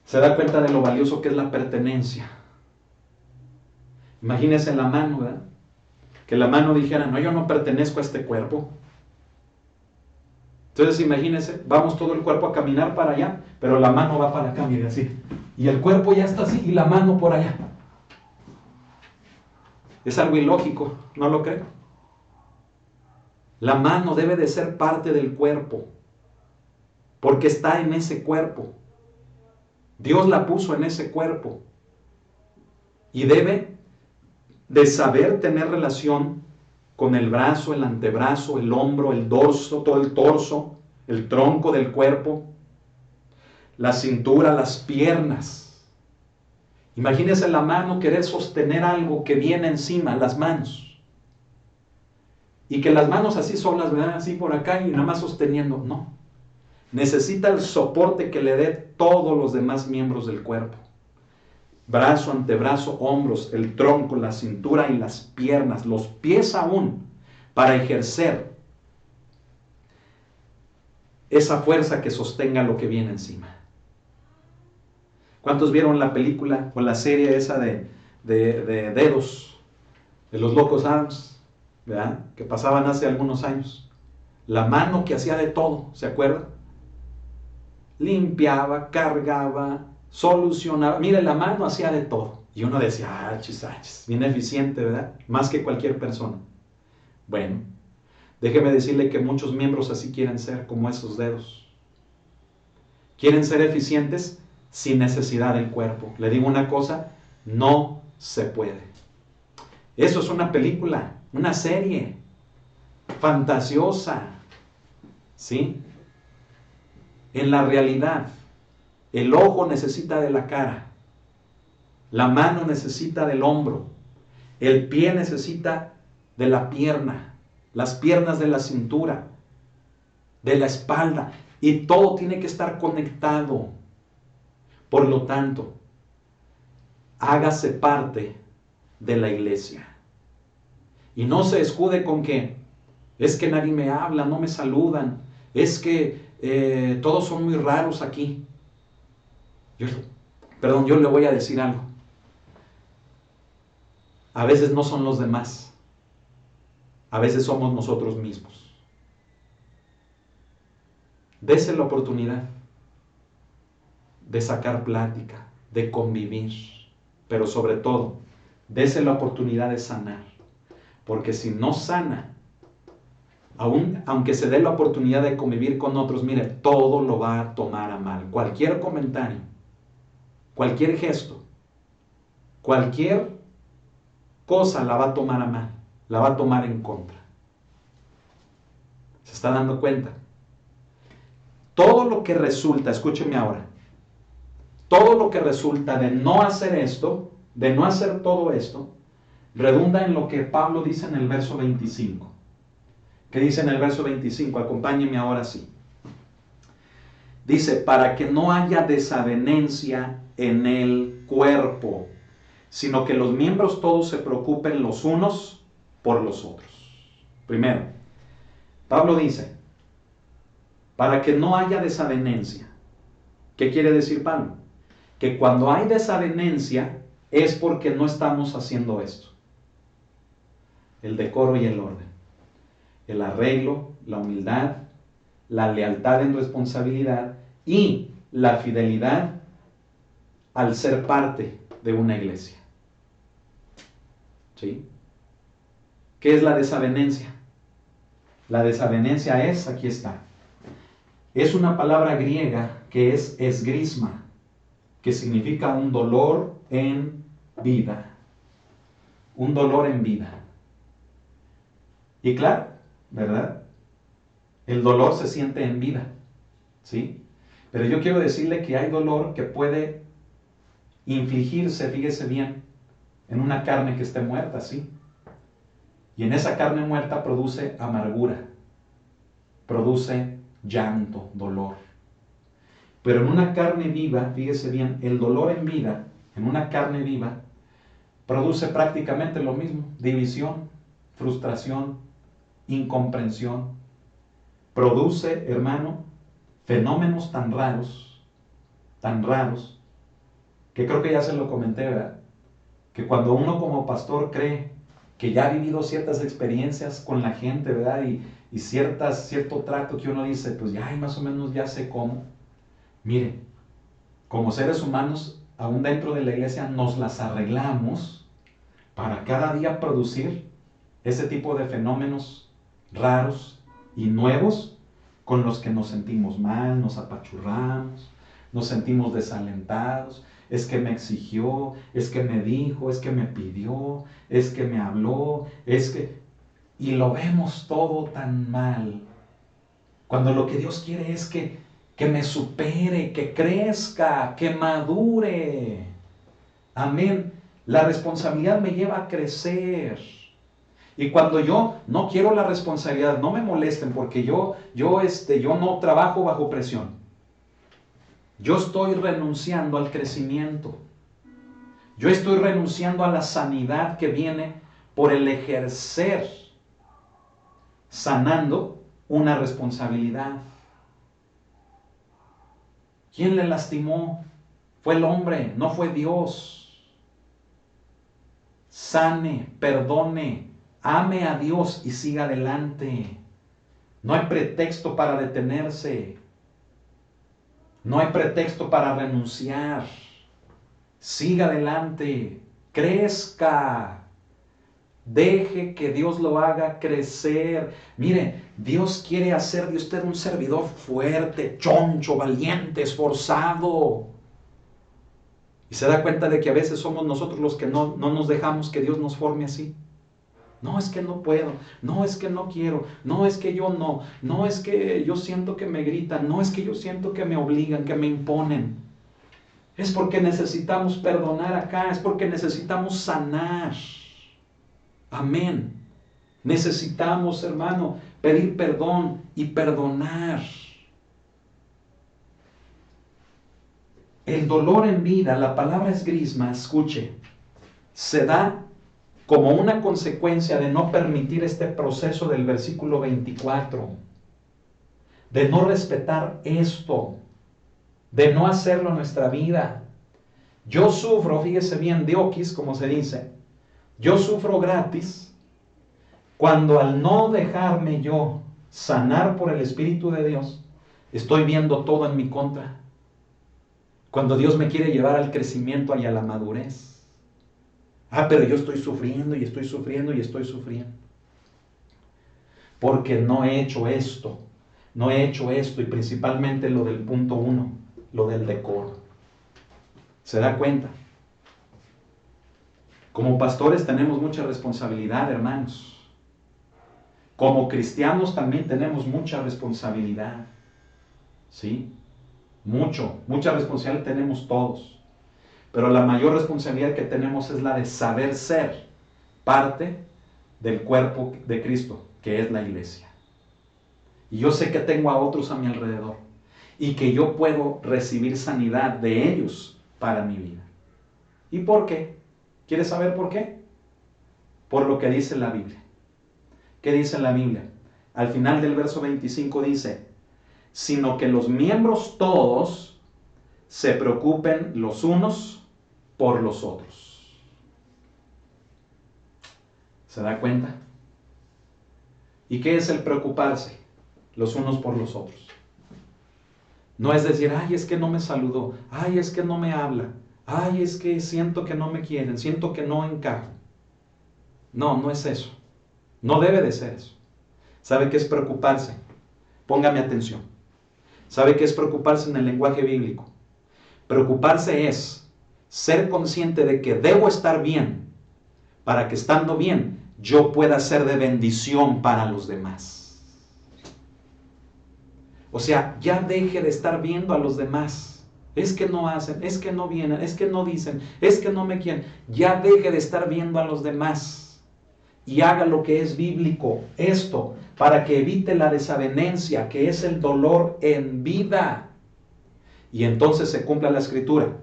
Se da cuenta de lo valioso que es la pertenencia. Imagínese la mano, ¿verdad? Que la mano dijera, no, yo no pertenezco a este cuerpo. Entonces imagínense, vamos todo el cuerpo a caminar para allá, pero la mano va para acá, mire así. Y el cuerpo ya está así y la mano por allá. Es algo ilógico, ¿no lo cree? La mano debe de ser parte del cuerpo, porque está en ese cuerpo. Dios la puso en ese cuerpo. Y debe de saber tener relación con el brazo, el antebrazo, el hombro, el dorso, todo el torso, el tronco del cuerpo, la cintura, las piernas. Imagínese la mano querer sostener algo que viene encima, las manos. Y que las manos así solas, ¿verdad? Así por acá y nada más sosteniendo. No. Necesita el soporte que le dé todos los demás miembros del cuerpo. Brazo, antebrazo, hombros, el tronco, la cintura y las piernas, los pies aún, para ejercer esa fuerza que sostenga lo que viene encima. ¿Cuántos vieron la película o la serie esa de dedos, de los Locos Adams, ¿verdad? Que pasaban hace algunos años? La mano que hacía de todo, ¿se acuerdan? Limpiaba, cargaba, solucionaba. Mire, la mano hacía de todo. Y uno decía, achis, bien eficiente, ¿verdad? Más que cualquier persona. Bueno, déjeme decirle que muchos miembros así quieren ser, como esos dedos. Quieren ser eficientes sin necesidad del cuerpo. Le digo una cosa, no se puede. Eso es una película, una serie fantasiosa, ¿sí? En la realidad, el ojo necesita de la cara, la mano necesita del hombro, el pie necesita de la pierna, las piernas de la cintura, de la espalda, y todo tiene que estar conectado. Por lo tanto, hágase parte de la iglesia. Y no se escude con que es que nadie me habla, no me saludan, es que todos son muy raros aquí. Yo le voy a decir algo. A veces no son los demás, a veces somos nosotros mismos. Dese la oportunidad de sacar plática, de convivir, pero sobre todo, dese la oportunidad de sanar, porque si no sana, aunque se dé la oportunidad de convivir con otros, mire, todo lo va a tomar a mal. Cualquier comentario, cualquier gesto, cualquier cosa la va a tomar a mal, la va a tomar en contra. ¿Se está dando cuenta? Todo lo que resulta, escúcheme ahora, todo lo que resulta de no hacer esto, de no hacer todo esto, redunda en lo que Pablo dice en el verso 25. ¿Qué dice en el verso 25? Acompáñenme ahora sí. Dice, para que no haya desavenencia en el cuerpo, sino que los miembros todos se preocupen los unos por los otros. Primero, Pablo dice, para que no haya desavenencia. ¿Qué quiere decir Pablo? Que cuando hay desavenencia es porque no estamos haciendo esto. El decoro y el orden. El arreglo, la humildad, la lealtad en responsabilidad y la fidelidad al ser parte de una iglesia. ¿Sí? ¿Qué es la desavenencia? La desavenencia es, aquí está, es una palabra griega que es esgrisma, que significa un dolor en vida. Un dolor en vida. Y claro, ¿verdad? El dolor se siente en vida, ¿sí? Pero yo quiero decirle que hay dolor que puede infligirse, fíjese bien, en una carne que esté muerta, ¿sí? Y en esa carne muerta produce amargura, produce llanto, dolor. Pero en una carne viva, fíjese bien, el dolor en vida, en una carne viva, produce prácticamente lo mismo: división, frustración, incomprensión. Produce, hermano, fenómenos tan raros, que creo que ya se lo comenté, ¿verdad? Que cuando uno como pastor cree que ya ha vivido ciertas experiencias con la gente, ¿verdad? Y cierto trato que uno dice, pues ya más o menos ya sé cómo. Mire, como seres humanos, aún dentro de la iglesia nos las arreglamos para cada día producir ese tipo de fenómenos raros y nuevos con los que nos sentimos mal, nos apachurramos, nos sentimos desalentados. Es que me exigió, es que me dijo, es que me pidió, es que me habló, es que... Y lo vemos todo tan mal. Cuando lo que Dios quiere es que me supere, que crezca, que madure. Amén. La responsabilidad me lleva a crecer. Y cuando yo no quiero la responsabilidad, no me molesten, porque yo no trabajo bajo presión. Yo estoy renunciando al crecimiento. Yo estoy renunciando a la sanidad que viene por el ejercer, sanando una responsabilidad. ¿Quién le lastimó? Fue el hombre, no fue Dios. Sane, perdone, ame a Dios y siga adelante. No hay pretexto para detenerse. No hay pretexto para renunciar. Siga adelante. Crezca. Deje que Dios lo haga crecer. Mire, Dios quiere hacer de usted un servidor fuerte, choncho, valiente, esforzado. Y se da cuenta de que a veces somos nosotros los que no nos dejamos que Dios nos forme así. No, es que no puedo, no, es que no quiero, no, es que yo no es que yo siento que me gritan, no es que yo siento que me obligan, que me imponen. Es porque necesitamos perdonar acá, es porque necesitamos sanar. Amén. Necesitamos, hermano, pedir perdón y perdonar. El dolor en vida, la palabra esgrisma, escuche, se da como una consecuencia de no permitir este proceso del versículo 24, de no respetar esto, de no hacerlo en nuestra vida. Yo sufro, fíjese bien, dioquis, como se dice, yo sufro gratis cuando al no dejarme yo sanar por el Espíritu de Dios, estoy viendo todo en mi contra. Cuando Dios me quiere llevar al crecimiento y a la madurez. Pero yo estoy sufriendo y estoy sufriendo y estoy sufriendo. Porque no he hecho esto. No he hecho esto, y principalmente lo del punto 1, lo del decoro. ¿Se da cuenta? Como pastores tenemos mucha responsabilidad, hermanos. Como cristianos también tenemos mucha responsabilidad. ¿Sí? Mucha responsabilidad tenemos todos. Pero la mayor responsabilidad que tenemos es la de saber ser parte del cuerpo de Cristo, que es la iglesia. Y yo sé que tengo a otros a mi alrededor y que yo puedo recibir sanidad de ellos para mi vida. ¿Y por qué? ¿Quieres saber por qué? Por lo que dice la Biblia. ¿Qué dice la Biblia? Al final del verso 25 dice, sino que los miembros todos se preocupen los unos por los otros. ¿Se da cuenta? ¿Y qué es el preocuparse? los unos por los otros. No es decir, ay, es que no me saludó, ay, es que no me habla, ay, es que siento que no me quieren, siento que no encajo. No, no es eso. No debe de ser eso. ¿Sabe qué es preocuparse? Póngame atención. ¿Sabe qué es preocuparse en el lenguaje bíblico? Preocuparse es ser consciente de que debo estar bien para que estando bien yo pueda ser de bendición para los demás. O sea, ya deje de estar viendo a los demás. Es que no hacen, es que no vienen, es que no dicen, es que no me quieren. Ya deje de estar viendo a los demás y haga lo que es bíblico. Esto para que evite la desavenencia, que es el dolor en vida. Y entonces se cumpla la escritura,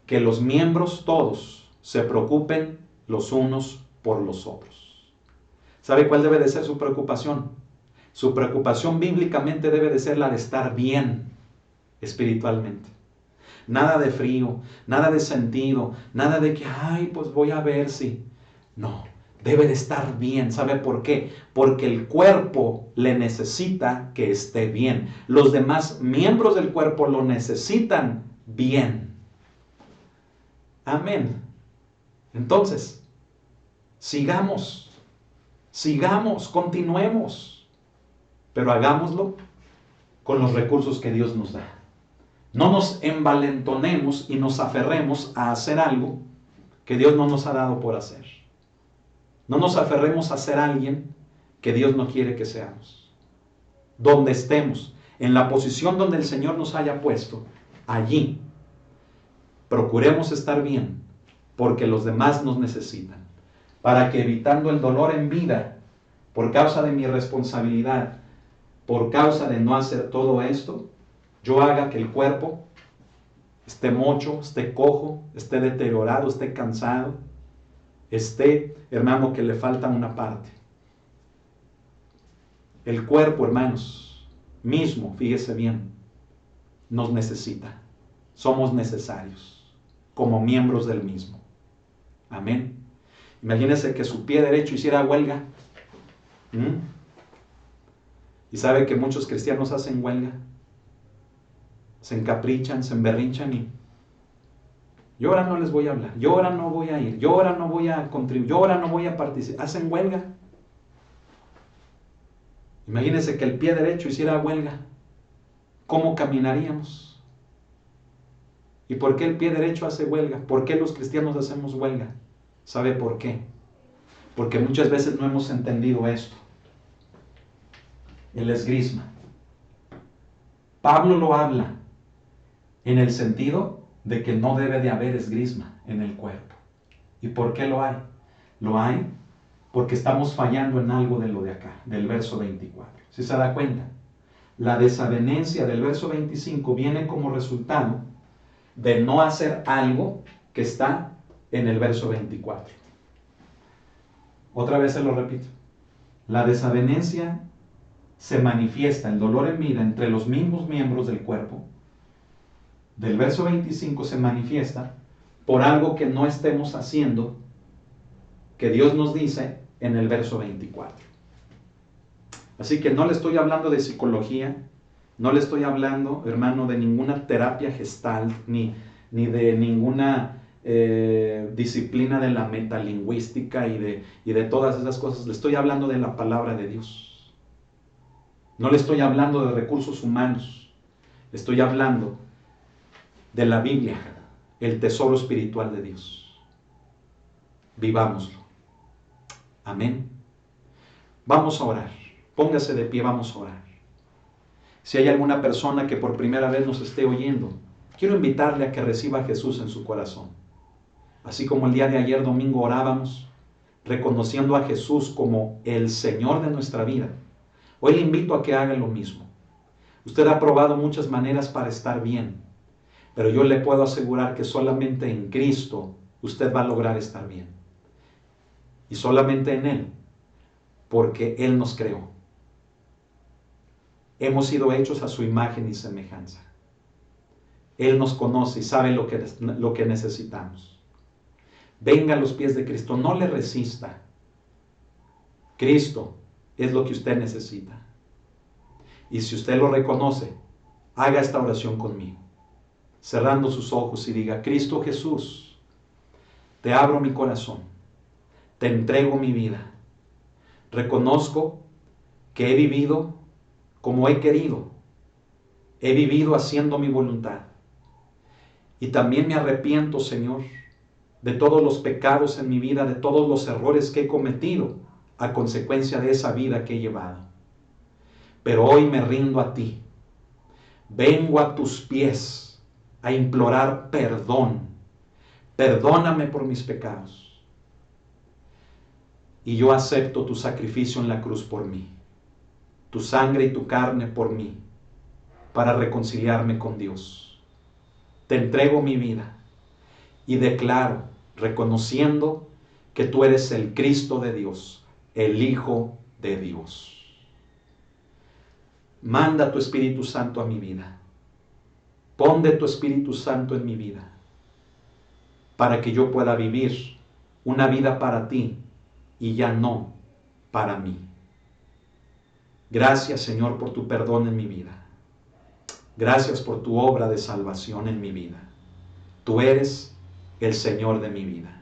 que los miembros todos se preocupen los unos por los otros. ¿Sabe cuál debe de ser su preocupación? Su preocupación bíblicamente debe de ser la de estar bien espiritualmente. Nada de frío, nada de sentido, nada de que, ay, pues voy a ver si. No, debe de estar bien. ¿Sabe por qué? Porque el cuerpo le necesita que esté bien. Los demás miembros del cuerpo lo necesitan bien. Amén. Entonces, sigamos, continuemos, pero hagámoslo con los recursos que Dios nos da. No nos envalentonemos y nos aferremos a hacer algo que Dios no nos ha dado por hacer. No nos aferremos a ser alguien que Dios no quiere que seamos. Donde estemos, en la posición donde el Señor nos haya puesto, allí procuremos estar bien, porque los demás nos necesitan, para que evitando el dolor en vida, por causa de mi responsabilidad, por causa de no hacer todo esto, yo haga que el cuerpo esté mocho, esté cojo, esté deteriorado, esté cansado, esté, hermano, que le falta una parte. El cuerpo, hermanos, mismo, fíjese bien, nos necesita. Somos necesarios como miembros del mismo. Amén. Imagínese que su pie derecho hiciera huelga. Y sabe que muchos cristianos hacen huelga. Se encaprichan, se emberrinchan y yo ahora no les voy a hablar, yo ahora no voy a ir, yo ahora no voy a contribuir, yo ahora no voy a participar. Hacen huelga. Imagínense que el pie derecho hiciera huelga. ¿Cómo caminaríamos? ¿Y por qué el pie derecho hace huelga? ¿Por qué los cristianos hacemos huelga? ¿Sabe por qué? Porque muchas veces no hemos entendido esto. El esgrisma. Pablo lo habla en el sentido de que no debe de haber esgrisma en el cuerpo. ¿Y por qué lo hay? Lo hay porque estamos fallando en algo de lo de acá, del verso 24. ¿Sí se da cuenta? La desavenencia del verso 25 viene como resultado de no hacer algo que está en el verso 24. Otra vez se lo repito. La desavenencia se manifiesta, el dolor en vida entre los mismos miembros del cuerpo, del verso 25 se manifiesta por algo que no estemos haciendo, que Dios nos dice en el verso 24. Así que no le estoy hablando de psicología, no le estoy hablando, hermano, de ninguna terapia gestal, ni de ninguna disciplina de la metalingüística y de todas esas cosas. Le estoy hablando de la palabra de Dios. No le estoy hablando de recursos humanos, le estoy hablando de la Biblia, el tesoro espiritual de Dios. Vivámoslo. Amén. Vamos a orar. Póngase de pie, vamos a orar. Si hay alguna persona que por primera vez nos esté oyendo, quiero invitarle a que reciba a Jesús en su corazón. Así como el día de ayer domingo orábamos, reconociendo a Jesús como el Señor de nuestra vida, hoy le invito a que haga lo mismo. Usted ha probado muchas maneras para estar bien, pero yo le puedo asegurar que solamente en Cristo usted va a lograr estar bien. Y solamente en Él, porque Él nos creó. Hemos sido hechos a su imagen y semejanza. Él nos conoce y sabe lo que necesitamos. Venga a los pies de Cristo, no le resista. Cristo es lo que usted necesita. Y si usted lo reconoce, haga esta oración conmigo, cerrando sus ojos y diga: Cristo Jesús, te abro mi corazón, te entrego mi vida. Reconozco que he vivido como he querido, he vivido haciendo mi voluntad. Y también me arrepiento, Señor, de todos los pecados en mi vida, de todos los errores que he cometido a consecuencia de esa vida que he llevado. Pero hoy me rindo a ti. Vengo a tus pies a implorar perdón. Perdóname por mis pecados. Y yo acepto tu sacrificio en la cruz por mí, tu sangre y tu carne por mí, para reconciliarme con Dios. Te entrego mi vida y declaro, reconociendo que tú eres el Cristo de Dios, el Hijo de Dios. Manda tu Espíritu Santo a mi vida. Pon de tu Espíritu Santo en mi vida, para que yo pueda vivir una vida para ti y ya no para mí. Gracias, Señor, por tu perdón en mi vida. Gracias por tu obra de salvación en mi vida. Tú eres el Señor de mi vida.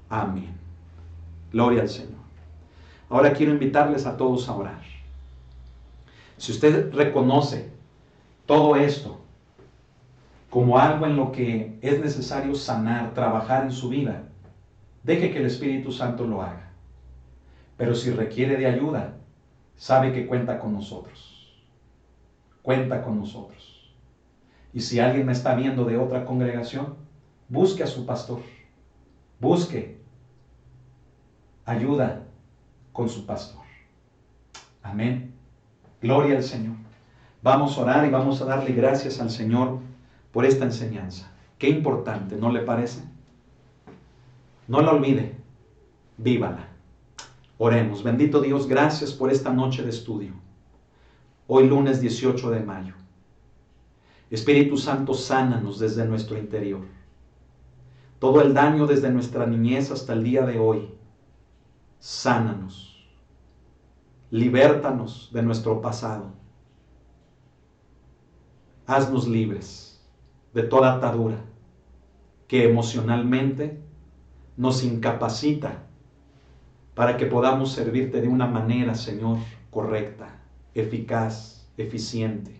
Amén. Gloria al Señor. Ahora quiero invitarles a todos a orar. Si usted reconoce todo esto como algo en lo que es necesario sanar, trabajar en su vida, deje que el Espíritu Santo lo haga. Pero si requiere de ayuda, sabe que cuenta con nosotros. Cuenta con nosotros. Y si alguien me está viendo de otra congregación, busque a su pastor. Busque ayuda con su pastor. Amén. Gloria al Señor. Vamos a orar y vamos a darle gracias al Señor por esta enseñanza. Qué importante, ¿no le parece? No la olvide, vívala. Oremos. Bendito Dios, gracias por esta noche de estudio. Hoy lunes 18 de mayo. Espíritu Santo, sánanos desde nuestro interior. Todo el daño desde nuestra niñez hasta el día de hoy, sánanos. Libértanos de nuestro pasado. Haznos libres de toda atadura que emocionalmente nos incapacita para que podamos servirte de una manera, Señor, correcta, eficaz, eficiente.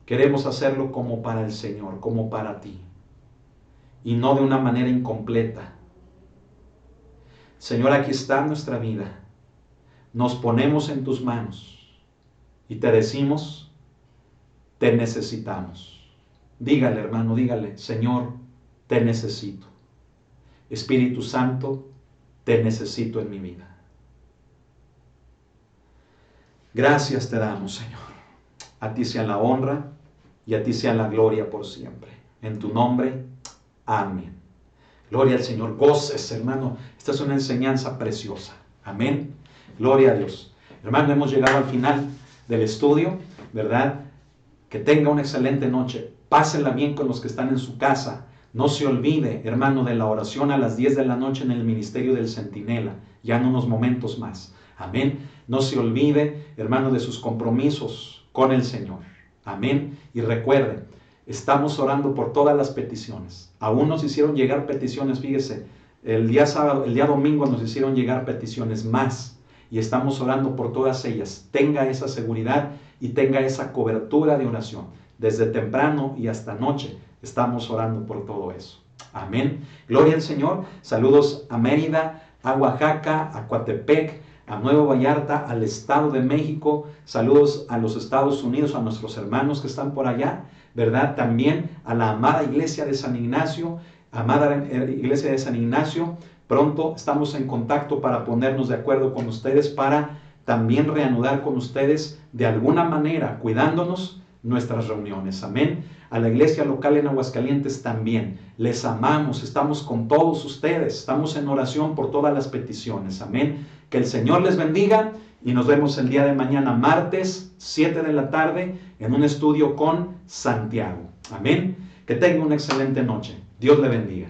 Queremos hacerlo como para el Señor, como para ti, y no de una manera incompleta. Señor, aquí está nuestra vida. Nos ponemos en tus manos y te decimos: te necesitamos. Dígale, hermano, dígale: Señor, te necesito. Espíritu Santo, te necesito en mi vida. Gracias te damos, Señor. A ti sea la honra y a ti sea la gloria por siempre. En tu nombre, amén. Gloria al Señor. Goces, hermano. Esta es una enseñanza preciosa. Amén. Gloria a Dios. Hermano, hemos llegado al final del estudio, ¿verdad? Que tenga una excelente noche. Pásenla bien con los que están en su casa. No se olvide, hermano, de la oración a las 10 de la noche en el Ministerio del Centinela, ya en unos momentos más. Amén. No se olvide, hermano, de sus compromisos con el Señor. Amén. Y recuerden, estamos orando por todas las peticiones. Aún nos hicieron llegar peticiones, fíjese, el día sábado, el día domingo nos hicieron llegar peticiones más. Y estamos orando por todas ellas. Tenga esa seguridad y tenga esa cobertura de oración. Desde temprano y hasta noche estamos orando por todo eso. Amén. Gloria al Señor. Saludos a Mérida, a Oaxaca, a Coatepec, a Nuevo Vallarta, al Estado de México. Saludos a los Estados Unidos, a nuestros hermanos que están por allá, ¿verdad? También a la amada iglesia de San Ignacio, amada iglesia de San Ignacio. Pronto estamos en contacto para ponernos de acuerdo con ustedes, para también reanudar con ustedes de alguna manera, cuidándonos, nuestras reuniones. Amén. A la iglesia local en Aguascalientes también. Les amamos, estamos con todos ustedes, estamos en oración por todas las peticiones. Amén. Que el Señor les bendiga y nos vemos el día de mañana, martes, 7 de la tarde, en un estudio con Santiago. Amén. Que tenga una excelente noche. Dios le bendiga.